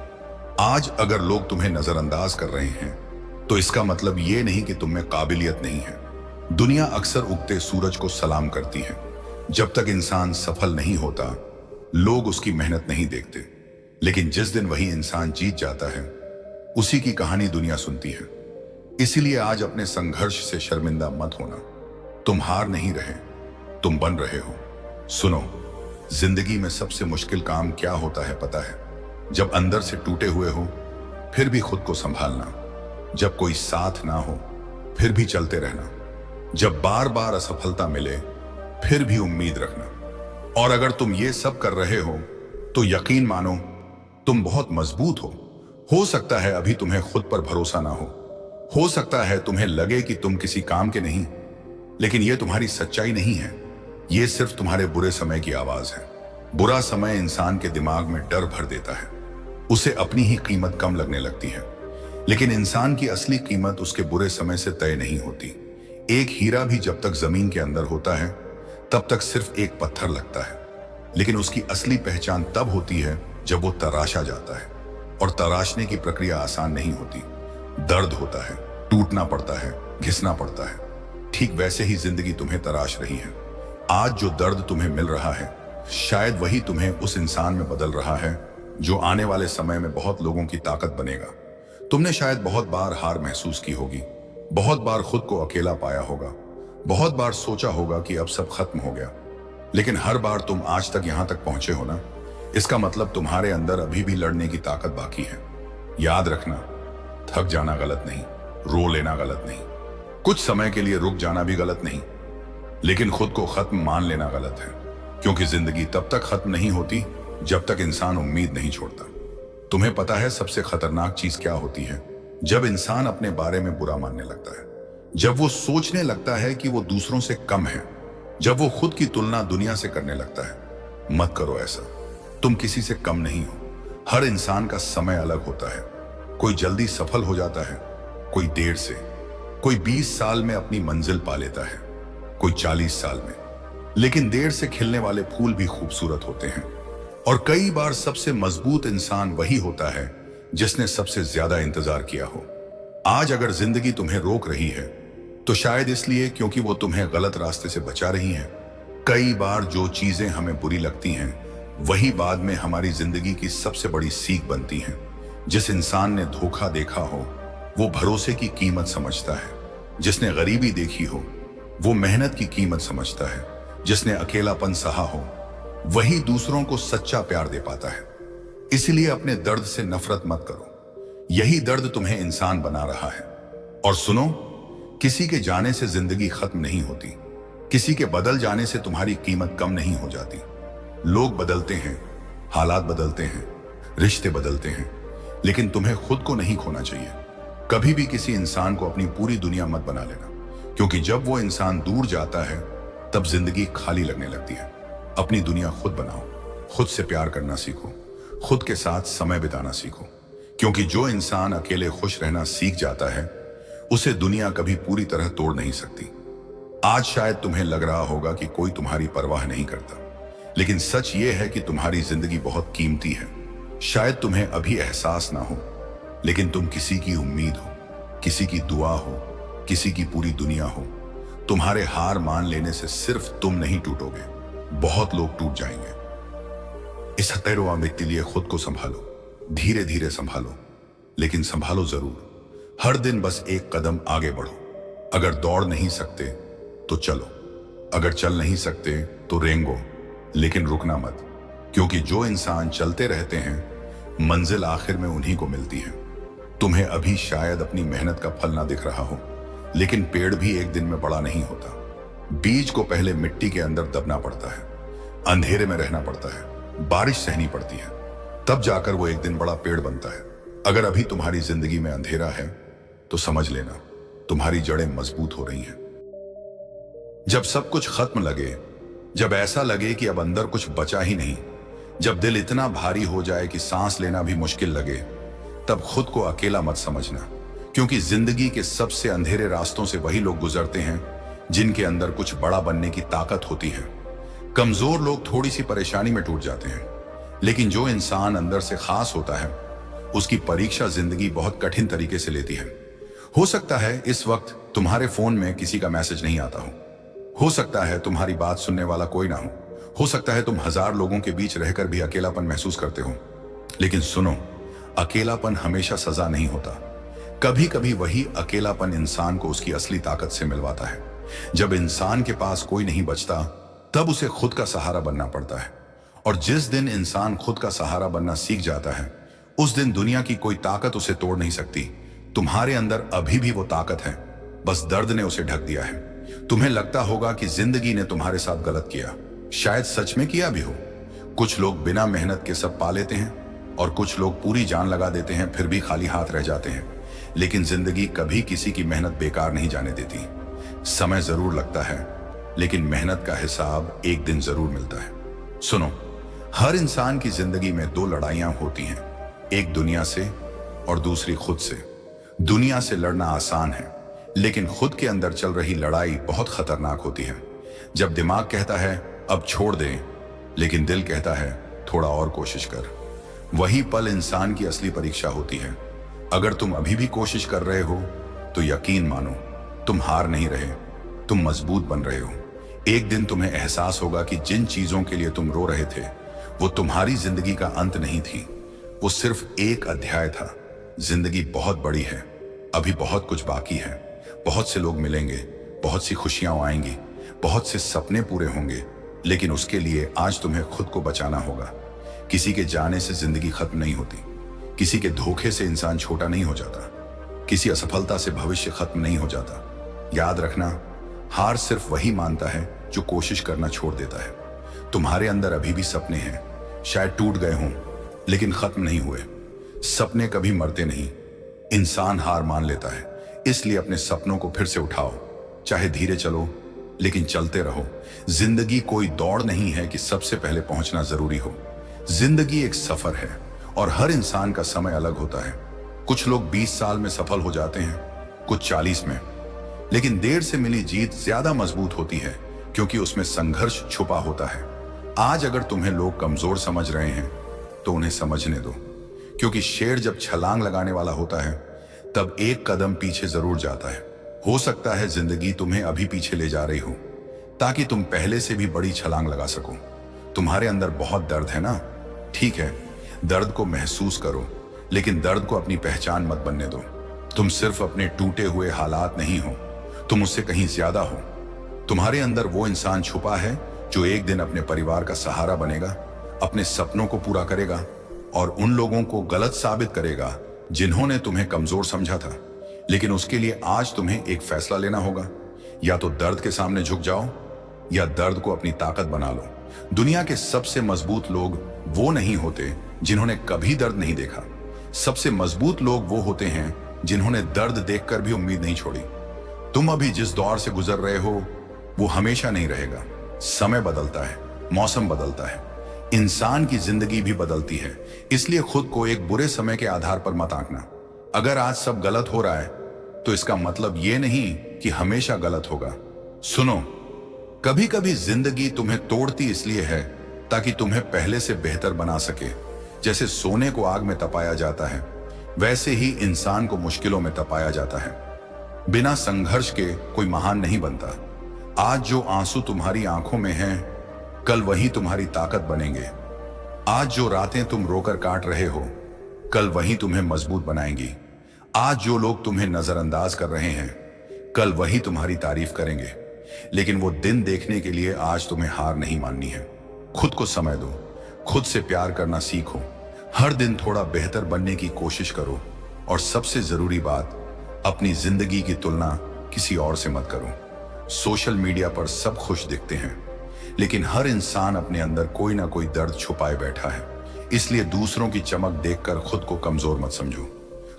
आज अगर लोग तुम्हें नजरअंदाज कर रहे हैं तो इसका मतलब ये नहीं कि तुम में काबिलियत नहीं है। दुनिया अक्सर उगते सूरज को सलाम करती है। जब तक इंसान सफल नहीं होता लोग उसकी मेहनत नहीं देखते, लेकिन जिस दिन वही इंसान जीत जाता है उसी की कहानी दुनिया सुनती है। इसीलिए आज अपने संघर्ष से शर्मिंदा मत होना। तुम हार नहीं रहे, तुम बन रहे हो। सुनो, जिंदगी में सबसे मुश्किल काम क्या होता है पता है? जब अंदर से टूटे हुए हो फिर भी खुद को संभालना, जब कोई साथ ना हो फिर भी चलते रहना, जब बार बार असफलता मिले फिर भी उम्मीद रखना। और अगर तुम ये सब कर रहे हो तो यकीन मानो तुम बहुत मजबूत हो सकता है अभी तुम्हें खुद पर भरोसा ना हो सकता है तुम्हें लगे कि तुम किसी काम के नहीं, लेकिन यह तुम्हारी सच्चाई नहीं है, ये सिर्फ तुम्हारे बुरे समय की आवाज है। बुरा समय इंसान के दिमाग में डर भर देता है, उसे अपनी ही कीमत कम लगने लगती है। लेकिन इंसान की असली कीमत उसके बुरे समय से तय नहीं होती। एक हीरा भी जब तक जमीन के अंदर होता है तब तक सिर्फ एक पत्थर लगता है, लेकिन उसकी असली पहचान तब होती है जब वो तराशा जाता है। और तराशने की प्रक्रिया आसान नहीं होती, दर्द होता है, टूटना पड़ता है, घिसना पड़ता है। ठीक वैसे ही जिंदगी तुम्हें तराश रही है। आज जो दर्द तुम्हें मिल रहा है शायद वही तुम्हें उस इंसान में बदल रहा है जो आने वाले समय में बहुत लोगों की ताकत बनेगा। तुमने शायद बहुत बार हार महसूस की होगी, बहुत बार खुद को अकेला पाया होगा, बहुत बार सोचा होगा कि अब सब खत्म हो गया, लेकिन हर बार तुम आज तक यहां तक पहुंचे हो ना, इसका मतलब तुम्हारे अंदर अभी भी लड़ने की ताकत बाकी है। याद रखना, थक जाना गलत नहीं, रो लेना गलत नहीं, कुछ समय के लिए रुक जाना भी गलत नहीं, लेकिन खुद को खत्म मान लेना गलत है। क्योंकि जिंदगी तब तक खत्म नहीं होती जब तक इंसान उम्मीद नहीं छोड़ता। तुम्हें पता है सबसे खतरनाक चीज क्या होती है? जब इंसान अपने बारे में बुरा मानने लगता है, जब वो सोचने लगता है कि वो दूसरों से कम है, जब वो खुद की तुलना दुनिया से करने लगता है। मत करो ऐसा, तुम किसी से कम नहीं हो। हर इंसान का समय अलग होता है, कोई जल्दी सफल हो जाता है, कोई देर से, कोई 20 साल में अपनी मंजिल पा लेता है, कोई 40 साल में। लेकिन देर से खिलने वाले फूल भी खूबसूरत होते हैं। और कई बार सबसे मजबूत इंसान वही होता है जिसने सबसे ज्यादा इंतजार किया हो। आज अगर जिंदगी तुम्हें रोक रही है तो शायद इसलिए क्योंकि वो तुम्हें गलत रास्ते से बचा रही है। कई बार जो चीजें हमें बुरी लगती हैं वही बाद में हमारी जिंदगी की सबसे बड़ी सीख बनती हैं। जिस इंसान ने धोखा देखा हो वो भरोसे की कीमत समझता है, जिसने गरीबी देखी हो वो मेहनत की कीमत समझता है, जिसने अकेलापन सहा हो वही दूसरों को सच्चा प्यार दे पाता है। इसलिए अपने दर्द से नफरत मत करो, यही दर्द तुम्हें इंसान बना रहा है। और सुनो, किसी के जाने से जिंदगी खत्म नहीं होती, किसी के बदल जाने से तुम्हारी कीमत कम नहीं हो जाती। लोग बदलते हैं, हालात बदलते हैं, रिश्ते बदलते हैं, लेकिन तुम्हें खुद को नहीं खोना चाहिए। कभी भी किसी इंसान को अपनी पूरी दुनिया मत बना लेना, क्योंकि जब वो इंसान दूर जाता है तब जिंदगी खाली लगने लगती है। अपनी दुनिया खुद बनाओ, खुद से प्यार करना सीखो, खुद के साथ समय बिताना सीखो, क्योंकि जो इंसान अकेले खुश रहना सीख जाता है उसे दुनिया कभी पूरी तरह तोड़ नहीं सकती। आज शायद तुम्हें लग रहा होगा कि कोई तुम्हारी परवाह नहीं करता, लेकिन सच ये है कि तुम्हारी जिंदगी बहुत कीमती है। शायद तुम्हें अभी एहसास ना हो, लेकिन तुम किसी की उम्मीद हो, किसी की दुआ हो, किसी की पूरी दुनिया हो। तुम्हारे हार मान लेने से सिर्फ तुम नहीं टूटोगे, बहुत लोग टूट जाएंगे। इस हत्तेरवा मिट्टी लिए खुद को संभालो, धीरे धीरे संभालो, लेकिन संभालो जरूर। हर दिन बस एक कदम आगे बढ़ो। अगर दौड़ नहीं सकते तो चलो, अगर चल नहीं सकते तो रेंगो, लेकिन रुकना मत, क्योंकि जो इंसान चलते रहते हैं मंजिल आखिर में उन्हीं को मिलती है। तुम्हें अभी शायद अपनी मेहनत का फल ना दिख रहा हो, लेकिन पेड़ भी एक दिन में बड़ा नहीं होता। बीज को पहले मिट्टी के अंदर दबना पड़ता है, अंधेरे में रहना पड़ता है, बारिश सहनी पड़ती है, तब जाकर वो एक दिन बड़ा पेड़ बनता है। अगर अभी तुम्हारी जिंदगी में अंधेरा है तो समझ लेना तुम्हारी जड़ें मजबूत हो रही हैं। जब सब कुछ खत्म लगे, जब ऐसा लगे कि अब अंदर कुछ बचा ही नहीं, जब दिल इतना भारी हो जाए कि सांस लेना भी मुश्किल लगे, तब खुद को अकेला मत समझना, क्योंकि जिंदगी के सबसे अंधेरे रास्तों से वही लोग गुजरते हैं जिनके अंदर कुछ बड़ा बनने की ताकत होती है। कमजोर लोग थोड़ी सी परेशानी में टूट जाते हैं, लेकिन जो इंसान अंदर से खास होता है उसकी परीक्षा जिंदगी बहुत कठिन तरीके से लेती है। हो सकता है इस वक्त तुम्हारे फोन में किसी का मैसेज नहीं आता हो सकता है तुम्हारी बात सुनने वाला कोई ना हो सकता है तुम 1000 लोगों के बीच रहकर भी अकेलापन महसूस करते हो, लेकिन सुनो, अकेलापन हमेशा सजा नहीं होता। कभी कभी वही अकेलापन इंसान को उसकी असली ताकत से मिलवाता है। जब इंसान के पास कोई नहीं बचता तब उसे खुद का सहारा बनना पड़ता है, और जिस दिन इंसान खुद का सहारा बनना सीख जाता है उस दिन दुनिया की कोई ताकत उसे तोड़ नहीं सकती। तुम्हारे अंदर अभी भी वो ताकत है, बस दर्द ने उसे ढक दिया है। तुम्हें लगता होगा कि जिंदगी ने तुम्हारे साथ गलत किया, शायद सच में किया भी हो। कुछ लोग बिना मेहनत के सब पा लेते हैं और कुछ लोग पूरी जान लगा देते हैं फिर भी खाली हाथ रह जाते हैं। लेकिन जिंदगी कभी किसी की मेहनत बेकार नहीं जाने देती। समय जरूर लगता है, लेकिन मेहनत का हिसाब एक दिन जरूर मिलता है। सुनो, हर इंसान की जिंदगी में 2 लड़ाइयां होती हैं, एक दुनिया से और दूसरी खुद से। दुनिया से लड़ना आसान है, लेकिन खुद के अंदर चल रही लड़ाई बहुत खतरनाक होती है। जब दिमाग कहता है अब छोड़ दे, लेकिन दिल कहता है थोड़ा और कोशिश कर, वही पल इंसान की असली परीक्षा होती है। अगर तुम अभी भी कोशिश कर रहे हो तो यकीन मानो तुम हार नहीं रहे, तुम मजबूत बन रहे हो। एक दिन तुम्हें एहसास होगा कि जिन चीजों के लिए तुम रो रहे थे वो तुम्हारी जिंदगी का अंत नहीं थी, वो सिर्फ एक अध्याय था। जिंदगी बहुत बड़ी है, अभी बहुत कुछ बाकी है। बहुत से लोग मिलेंगे, बहुत सी खुशियां आएंगी, बहुत से सपने पूरे होंगे, लेकिन उसके लिए आज तुम्हें खुद को बचाना होगा। किसी के जाने से जिंदगी खत्म नहीं होती, किसी के धोखे से इंसान छोटा नहीं हो जाता, किसी असफलता से भविष्य खत्म नहीं हो जाता। याद रखना, हार सिर्फ वही मानता है जो कोशिश करना छोड़ देता है। तुम्हारे अंदर अभी भी सपने हैं, शायद टूट गए हों लेकिन खत्म नहीं हुए। सपने कभी मरते नहीं, इंसान हार मान लेता है। इसलिए अपने सपनों को फिर से उठाओ, चाहे धीरे चलो लेकिन चलते रहो। जिंदगी कोई दौड़ नहीं है कि सबसे पहले पहुंचना जरूरी हो। जिंदगी एक सफर है और हर इंसान का समय अलग होता है। कुछ लोग 20 साल में सफल हो जाते हैं, कुछ 40 में, लेकिन देर से मिली जीत ज्यादा मजबूत होती है क्योंकि उसमें संघर्ष छुपा होता है। आज अगर तुम्हें लोग कमजोर समझ रहे हैं तो उन्हें समझने दो, क्योंकि शेर जब छलांग लगाने वाला होता है तब एक कदम पीछे जरूर जाता है। हो सकता है जिंदगी तुम्हें अभी पीछे ले जा रही हो ताकि तुम पहले से भी बड़ी छलांग लगा सको। तुम्हारे अंदर बहुत दर्द है ना, ठीक है, दर्द को महसूस करो, लेकिन दर्द को अपनी पहचान मत बनने दो। तुम सिर्फ अपने टूटे हुए हालात नहीं हो, तुम उससे कहीं ज्यादा हो। तुम्हारे अंदर वो इंसान छुपा है जो एक दिन अपने परिवार का सहारा बनेगा, अपने सपनों को पूरा करेगा और उन लोगों को गलत साबित करेगा जिन्होंने तुम्हें कमजोर समझा था। लेकिन उसके लिए आज तुम्हें एक फैसला लेना होगा, या तो दर्द के सामने झुक जाओ या दर्द को अपनी ताकत बना लो। दुनिया के सबसे मजबूत लोग वो नहीं होते जिन्होंने कभी दर्द नहीं देखा। सबसे मजबूत लोग वो होते हैं जिन्होंने दर्द देखकर भी उम्मीद नहीं छोड़ी। तुम अभी जिस दौर से गुजर रहे हो वो हमेशा नहीं रहेगा। समय बदलता है, मौसम बदलता है, इंसान की जिंदगी भी बदलती है। इसलिए खुद को एक बुरे समय के आधार पर मत आंकना। अगर आज सब गलत हो रहा है तो इसका मतलब ये नहीं कि हमेशा गलत होगा। सुनो, कभी कभी जिंदगी तुम्हें तोड़ती इसलिए है ताकि तुम्हें पहले से बेहतर बना सके। जैसे सोने को आग में तपाया जाता है, वैसे ही इंसान को मुश्किलों में तपाया जाता है। बिना संघर्ष के कोई महान नहीं बनता। आज जो आंसू तुम्हारी आंखों में हैं, कल वही तुम्हारी ताकत बनेंगे। आज जो रातें तुम रोकर काट रहे हो, कल वही तुम्हें मजबूत बनाएंगी। आज जो लोग तुम्हें नजरअंदाज कर रहे हैं, कल वही तुम्हारी तारीफ करेंगे। लेकिन वो दिन देखने के लिए आज तुम्हें हार नहीं माननी है। खुद को समय दो, खुद से प्यार करना सीखो, हर दिन थोड़ा बेहतर बनने की कोशिश करो, और सबसे जरूरी बात, अपनी जिंदगी की तुलना किसी और से मत करो। सोशल मीडिया पर सब खुश दिखते हैं, लेकिन हर इंसान अपने अंदर कोई ना कोई दर्द छुपाए बैठा है। इसलिए दूसरों की चमक देखकर खुद को कमजोर मत समझो।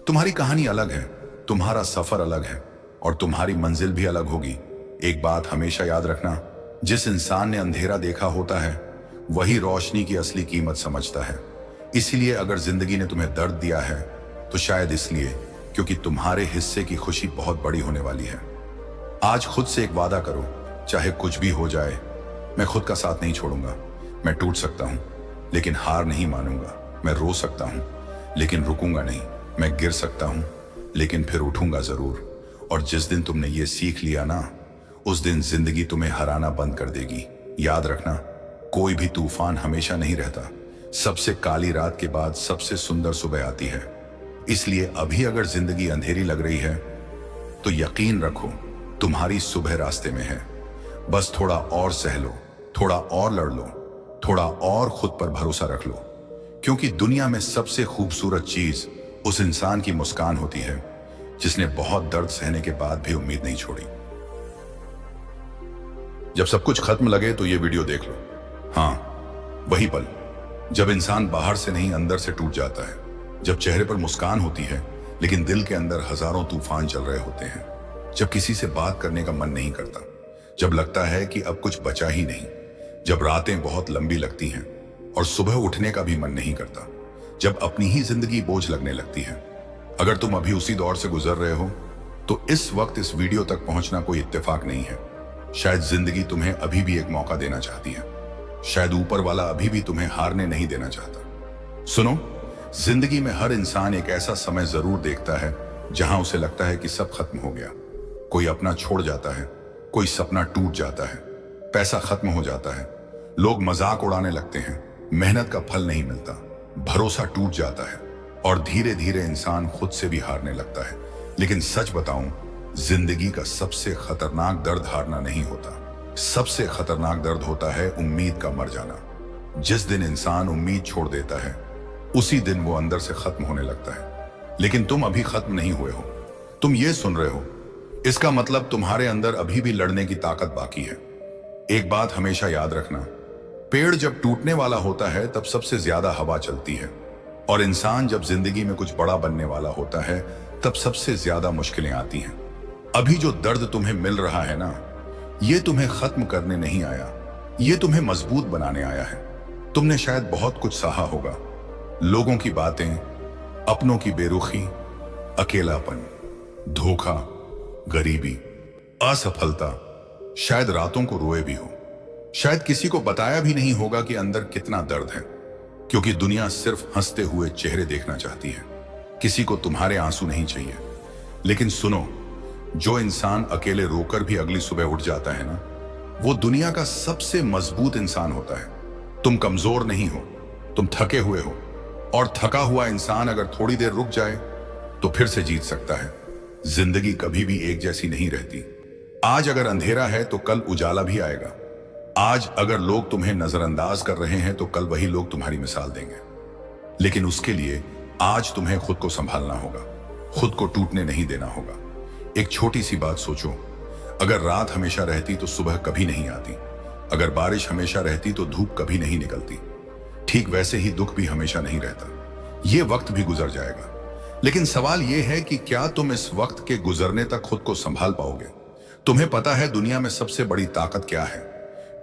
तुम्हारी कहानी अलग है, तुम्हारा सफर अलग है, और तुम्हारी मंजिल भी अलग होगी। एक बात हमेशा याद रखना, जिस इंसान ने अंधेरा देखा होता है, वही रोशनी की असली कीमत समझता है। इसीलिए अगर जिंदगी ने तुम्हें दर्द दिया है, तो शायद इसलिए क्योंकि तुम्हारे हिस्से की खुशी बहुत बड़ी होने वाली है। आज खुद से एक वादा करो, चाहे कुछ भी हो जाए, मैं खुद का साथ नहीं छोड़ूंगा। मैं टूट सकता हूं, लेकिन हार नहीं मानूंगा। मैं रो सकता हूं, लेकिन रुकूंगा नहीं। मैं गिर सकता हूं, लेकिन फिर उठूंगा जरूर। और जिस दिन तुमने ये सीख लिया ना, उस दिन जिंदगी तुम्हें हराना बंद कर देगी। याद रखना, कोई भी तूफान हमेशा नहीं रहता। सबसे काली रात के बाद सबसे सुंदर सुबह आती है। इसलिए अभी अगर जिंदगी अंधेरी लग रही है, तो यकीन रखो तुम्हारी सुबह रास्ते में है। बस थोड़ा और सह लो, थोड़ा और लड़ लो, थोड़ा और खुद पर भरोसा रख लो। क्योंकि दुनिया में सबसे खूबसूरत चीज उस इंसान की मुस्कान होती है, जिसने बहुत दर्द सहने के बाद भी उम्मीद नहीं छोड़ी। जब सब कुछ खत्म लगे तो ये वीडियो देख लो। हाँ, वही पल जब इंसान बाहर से नहीं अंदर से टूट जाता है। जब चेहरे पर मुस्कान होती है, लेकिन दिल के अंदर हजारों तूफान चल रहे होते हैं। जब किसी से बात करने का मन नहीं करता, जब लगता है कि अब कुछ बचा ही नहीं, जब रातें बहुत लंबी लगती हैं और सुबह उठने का भी मन नहीं करता, जब अपनी ही जिंदगी बोझ लगने लगती है। अगर तुम अभी उसी दौर से गुजर रहे हो, तो इस वक्त इस वीडियो तक पहुंचना कोई इत्तेफाक नहीं है। शायद जिंदगी तुम्हें अभी भी एक मौका देना चाहती है। शायद ऊपर वाला अभी भी तुम्हें हारने नहीं देना चाहता। सुनो, जिंदगी में हर इंसान एक ऐसा समय जरूर देखता है जहां उसे लगता है कि सब खत्म हो गया। कोई अपना छोड़ जाता है, कोई सपना टूट जाता है, पैसा खत्म हो जाता है, लोग मजाक उड़ाने लगते हैं, मेहनत का फल नहीं मिलता, भरोसा टूट जाता है, और धीरे धीरे इंसान खुद से भी हारने लगता है। लेकिन सच बताऊं, जिंदगी का सबसे खतरनाक दर्द हारना नहीं होता। सबसे खतरनाक दर्द होता है उम्मीद का मर जाना। जिस दिन इंसान उम्मीद छोड़ देता है, उसी दिन वो अंदर से खत्म होने लगता है। लेकिन तुम अभी खत्म नहीं हुए हो। तुम ये सुन रहे हो, इसका मतलब तुम्हारे अंदर अभी भी लड़ने की ताकत बाकी है। एक बात हमेशा याद रखना, पेड़ जब टूटने वाला होता है तब सबसे ज्यादा हवा चलती है, और इंसान जब जिंदगी में कुछ बड़ा बनने वाला होता है तब सबसे ज्यादा मुश्किलें आती हैं। अभी जो दर्द तुम्हें मिल रहा है ना, ये तुम्हें खत्म करने नहीं आया, ये तुम्हें मजबूत बनाने आया है। तुमने शायद बहुत कुछ सहा होगा, लोगों की बातें, अपनों की बेरुखी, अकेलापन, धोखा, गरीबी, असफलता, शायद रातों को रोए भी हो। शायद किसी को बताया भी नहीं होगा कि अंदर कितना दर्द है, क्योंकि दुनिया सिर्फ हंसते हुए चेहरे देखना चाहती है। किसी को तुम्हारे आंसू नहीं चाहिए। लेकिन सुनो, जो इंसान अकेले रोकर भी अगली सुबह उठ जाता है ना, वो दुनिया का सबसे मजबूत इंसान होता है। तुम कमजोर नहीं हो, तुम थके हुए हो, और थका हुआ इंसान अगर थोड़ी देर रुक जाए तो फिर से जीत सकता है। जिंदगी कभी भी एक जैसी नहीं रहती। आज अगर अंधेरा है तो कल उजाला भी आएगा। आज अगर लोग तुम्हें नजरअंदाज कर रहे हैं तो कल वही लोग तुम्हारी मिसाल देंगे। लेकिन उसके लिए आज तुम्हें खुद को संभालना होगा, खुद को टूटने नहीं देना होगा। एक छोटी सी बात सोचो, अगर रात हमेशा रहती तो सुबह कभी नहीं आती। अगर बारिश हमेशा रहती तो धूप कभी नहीं निकलती। ठीक वैसे ही दुख भी हमेशा नहीं रहता। ये वक्त भी गुजर जाएगा। लेकिन सवाल यह है कि क्या तुम इस वक्त के गुजरने तक खुद को संभाल पाओगे? तुम्हें पता है दुनिया में सबसे बड़ी ताकत क्या है?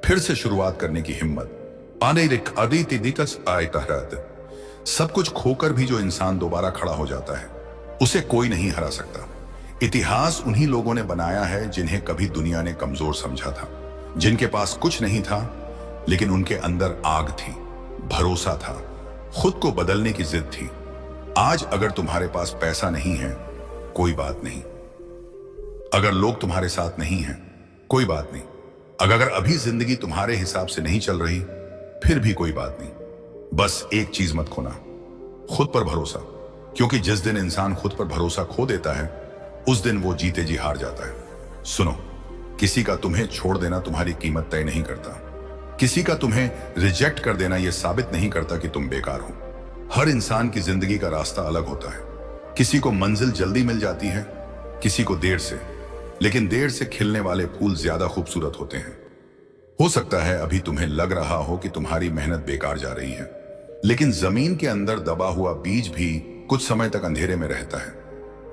फिर से शुरुआत करने की हिम्मत। सब कुछ खोकर भी जो इंसान दोबारा खड़ा हो जाता है, उसे कोई नहीं हरा सकता। इतिहास उन्हीं लोगों ने बनाया है जिन्हें कभी दुनिया ने कमजोर समझा था, जिनके पास कुछ नहीं था लेकिन उनके अंदर आग थी, भरोसा था, खुद को बदलने की जिद थी। आज अगर तुम्हारे पास पैसा नहीं है, कोई बात नहीं। अगर लोग तुम्हारे साथ नहीं हैं, कोई बात नहीं। अगर अभी जिंदगी तुम्हारे हिसाब से नहीं चल रही, फिर भी कोई बात नहीं। बस एक चीज मत खोना, खुद पर भरोसा। क्योंकि जिस दिन इंसान खुद पर भरोसा खो देता है, उस दिन वो जीते जी हार जाता है। सुनो, किसी का तुम्हें छोड़ देना तुम्हारी कीमत तय नहीं करता। किसी का तुम्हें रिजेक्ट कर देना यह साबित नहीं करता कि तुम बेकार हो। हर इंसान की जिंदगी का रास्ता अलग होता है। किसी को मंजिल जल्दी मिल जाती है, किसी को देर से। लेकिन देर से खिलने वाले फूल ज्यादा खूबसूरत होते हैं। हो सकता है अभी तुम्हें लग रहा हो कि तुम्हारी मेहनत बेकार जा रही है, लेकिन जमीन के अंदर दबा हुआ बीज भी कुछ समय तक अंधेरे में रहता है।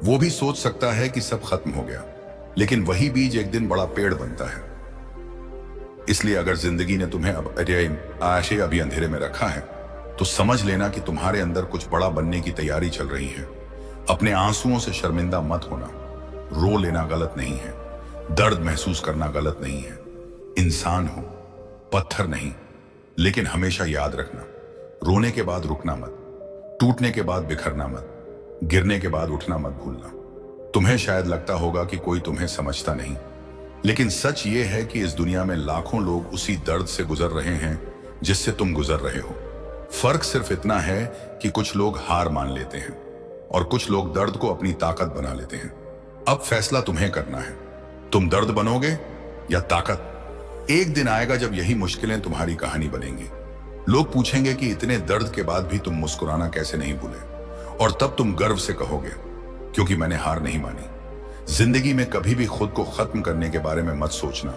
वो भी सोच सकता है कि सब खत्म हो गया, लेकिन वही बीज एक दिन बड़ा पेड़ बनता है। इसलिए अगर जिंदगी ने तुम्हें अभी अंधेरे में रखा है, तो समझ लेना कि तुम्हारे अंदर कुछ बड़ा बनने की तैयारी चल रही है। अपने आंसुओं से शर्मिंदा मत होना। रो लेना गलत नहीं है, दर्द महसूस करना गलत नहीं है। इंसान हो, पत्थर नहीं। लेकिन हमेशा याद रखना, रोने के बाद रुकना मत, टूटने के बाद बिखरना मत, गिरने के बाद उठना मत भूलना। तुम्हें शायद लगता होगा कि कोई तुम्हें समझता नहीं, लेकिन सच ये है कि इस दुनिया में लाखों लोग उसी दर्द से गुजर रहे हैं जिससे तुम गुजर रहे हो। फर्क सिर्फ इतना है कि कुछ लोग हार मान लेते हैं और कुछ लोग दर्द को अपनी ताकत बना लेते हैं। अब फैसला तुम्हें करना है, तुम दर्द बनोगे या ताकत। एक दिन आएगा जब यही मुश्किलें तुम्हारी कहानी बनेंगी। लोग पूछेंगे कि इतने दर्द के बाद भी तुम मुस्कुराना कैसे नहीं भूले, और तब तुम गर्व से कहोगे, क्योंकि मैंने हार नहीं मानी। जिंदगी में कभी भी खुद को खत्म करने के बारे में मत सोचना,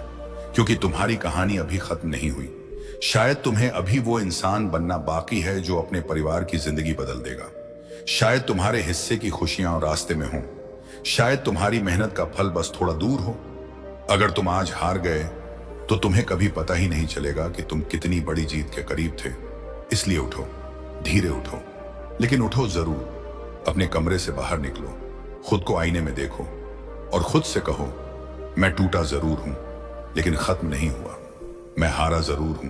क्योंकि तुम्हारी कहानी अभी खत्म नहीं हुई। शायद तुम्हें अभी वो इंसान बनना बाकी है जो अपने परिवार की जिंदगी बदल देगा। शायद तुम्हारे हिस्से की खुशियां रास्ते में हों। शायद तुम्हारी मेहनत का फल बस थोड़ा दूर हो। अगर तुम आज हार गए तो तुम्हें कभी पता ही नहीं चलेगा कि तुम कितनी बड़ी जीत के करीब थे। इसलिए उठो, धीरे उठो, लेकिन उठो जरूर। अपने कमरे से बाहर निकलो, खुद को आईने में देखो और खुद से कहो, मैं टूटा जरूर हूं लेकिन खत्म नहीं हुआ। मैं हारा जरूर हूं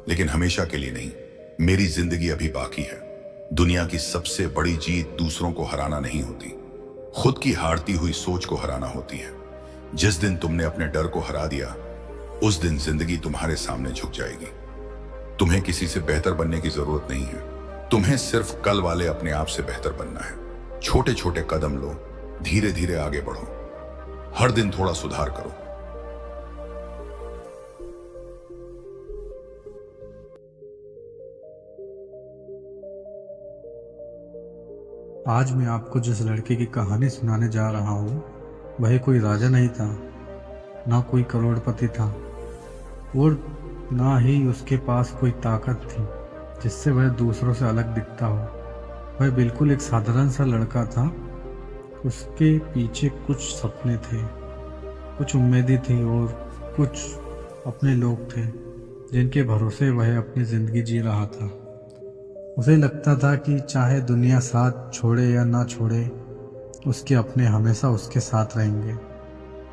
लेकिन हमेशा के लिए नहीं। मेरी जिंदगी अभी बाकी है। दुनिया की सबसे बड़ी जीत दूसरों को हराना नहीं होती, खुद की हारती हुई सोच को हराना होती है। जिस दिन तुमने अपने डर को हरा दिया, उस दिन जिंदगी तुम्हारे सामने झुक जाएगी। तुम्हें किसी से बेहतर बनने की जरूरत नहीं है, तुम्हें सिर्फ कल वाले अपने आप से बेहतर बनना है। छोटे छोटे कदम लो, धीरे धीरे आगे बढ़ो, हर दिन थोड़ा सुधार करो। आज मैं आपको जिस लड़के की कहानी सुनाने जा रहा हूँ, वह कोई राजा नहीं था, ना कोई करोड़पति था, और ना ही उसके पास कोई ताकत थी जिससे वह दूसरों से अलग दिखता हो। वह बिल्कुल एक साधारण सा लड़का था। उसके पीछे कुछ सपने थे, कुछ उम्मीदें थी और कुछ अपने लोग थे जिनके भरोसे वह अपनी ज़िंदगी जी रहा था। उसे लगता था कि चाहे दुनिया साथ छोड़े या ना छोड़े, उसके अपने हमेशा उसके साथ रहेंगे।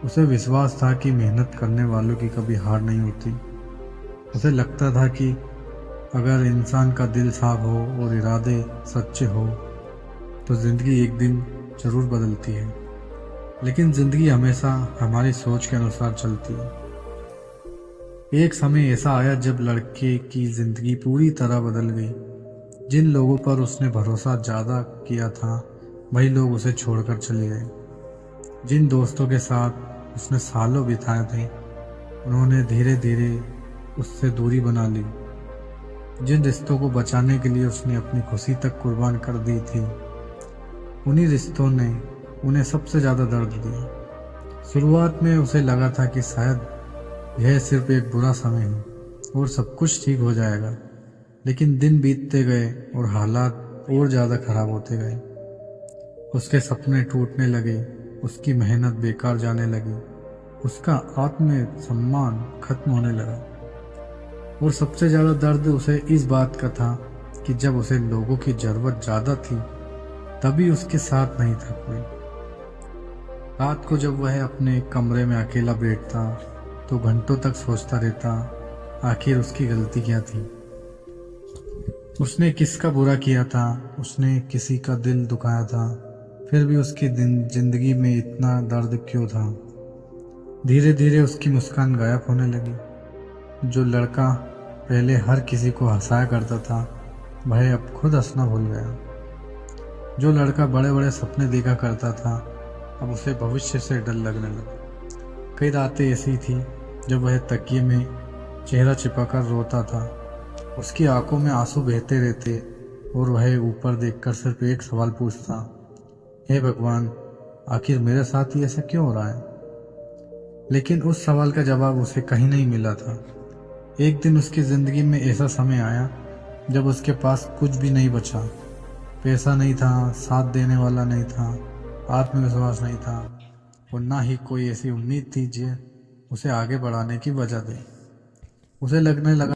उसे विश्वास था कि मेहनत करने वालों की कभी हार नहीं होती। उसे लगता था कि अगर इंसान का दिल साफ हो और इरादे सच्चे हो तो ज़िंदगी एक दिन ज़रूर बदलती है। लेकिन ज़िंदगी हमेशा हमारी सोच के अनुसार चलती है। एक समय ऐसा आया जब लड़के की ज़िंदगी पूरी तरह बदल गई। जिन लोगों पर उसने भरोसा ज़्यादा किया था, वही लोग उसे छोड़कर चले गए। जिन दोस्तों के साथ उसने सालों बिताए थे, उन्होंने धीरे धीरे उससे दूरी बना ली। जिन रिश्तों को बचाने के लिए उसने अपनी खुशी तक कुर्बान कर दी थी, उन्हीं रिश्तों ने उन्हें सबसे ज़्यादा दर्द दिया। शुरुआत में उसे लगा था कि शायद यह सिर्फ एक बुरा समय है और सब कुछ ठीक हो जाएगा, लेकिन दिन बीतते गए और हालात और ज़्यादा खराब होते गए। उसके सपने टूटने लगे, उसकी मेहनत बेकार जाने लगी, उसका आत्मसम्मान खत्म होने लगा। और सबसे ज़्यादा दर्द उसे इस बात का था कि जब उसे लोगों की ज़रूरत ज़्यादा थी, तभी उसके साथ नहीं था कोई। रात को जब वह अपने कमरे में अकेला बैठता तो घंटों तक सोचता रहता, आखिर उसकी गलती क्या थी। उसने किसका बुरा किया था, उसने किसी का दिल दुखाया था, फिर भी उसकी जिंदगी में इतना दर्द क्यों था। धीरे धीरे उसकी मुस्कान गायब होने लगी। जो लड़का पहले हर किसी को हंसाया करता था, वह अब खुद हंसना भूल गया। जो लड़का बड़े बड़े सपने देखा करता था, अब उसे भविष्य से डर लगने लगा। कई रातें ऐसी थी जब वह तकिए में चेहरा छिपाकर रोता था। उसकी आंखों में आंसू बहते रहते और वह ऊपर देखकर सिर्फ एक सवाल पूछता, हे भगवान, आखिर मेरे साथ ही ऐसा क्यों हो रहा है? लेकिन उस सवाल का जवाब उसे कहीं नहीं मिला था। एक दिन उसकी जिंदगी में ऐसा समय आया जब उसके पास कुछ भी नहीं बचा। पैसा नहीं था, साथ देने वाला नहीं था, आत्मविश्वास नहीं था और ना ही कोई ऐसी उम्मीद थी जो उसे आगे बढ़ाने की वजह दे। उसे लगने लगा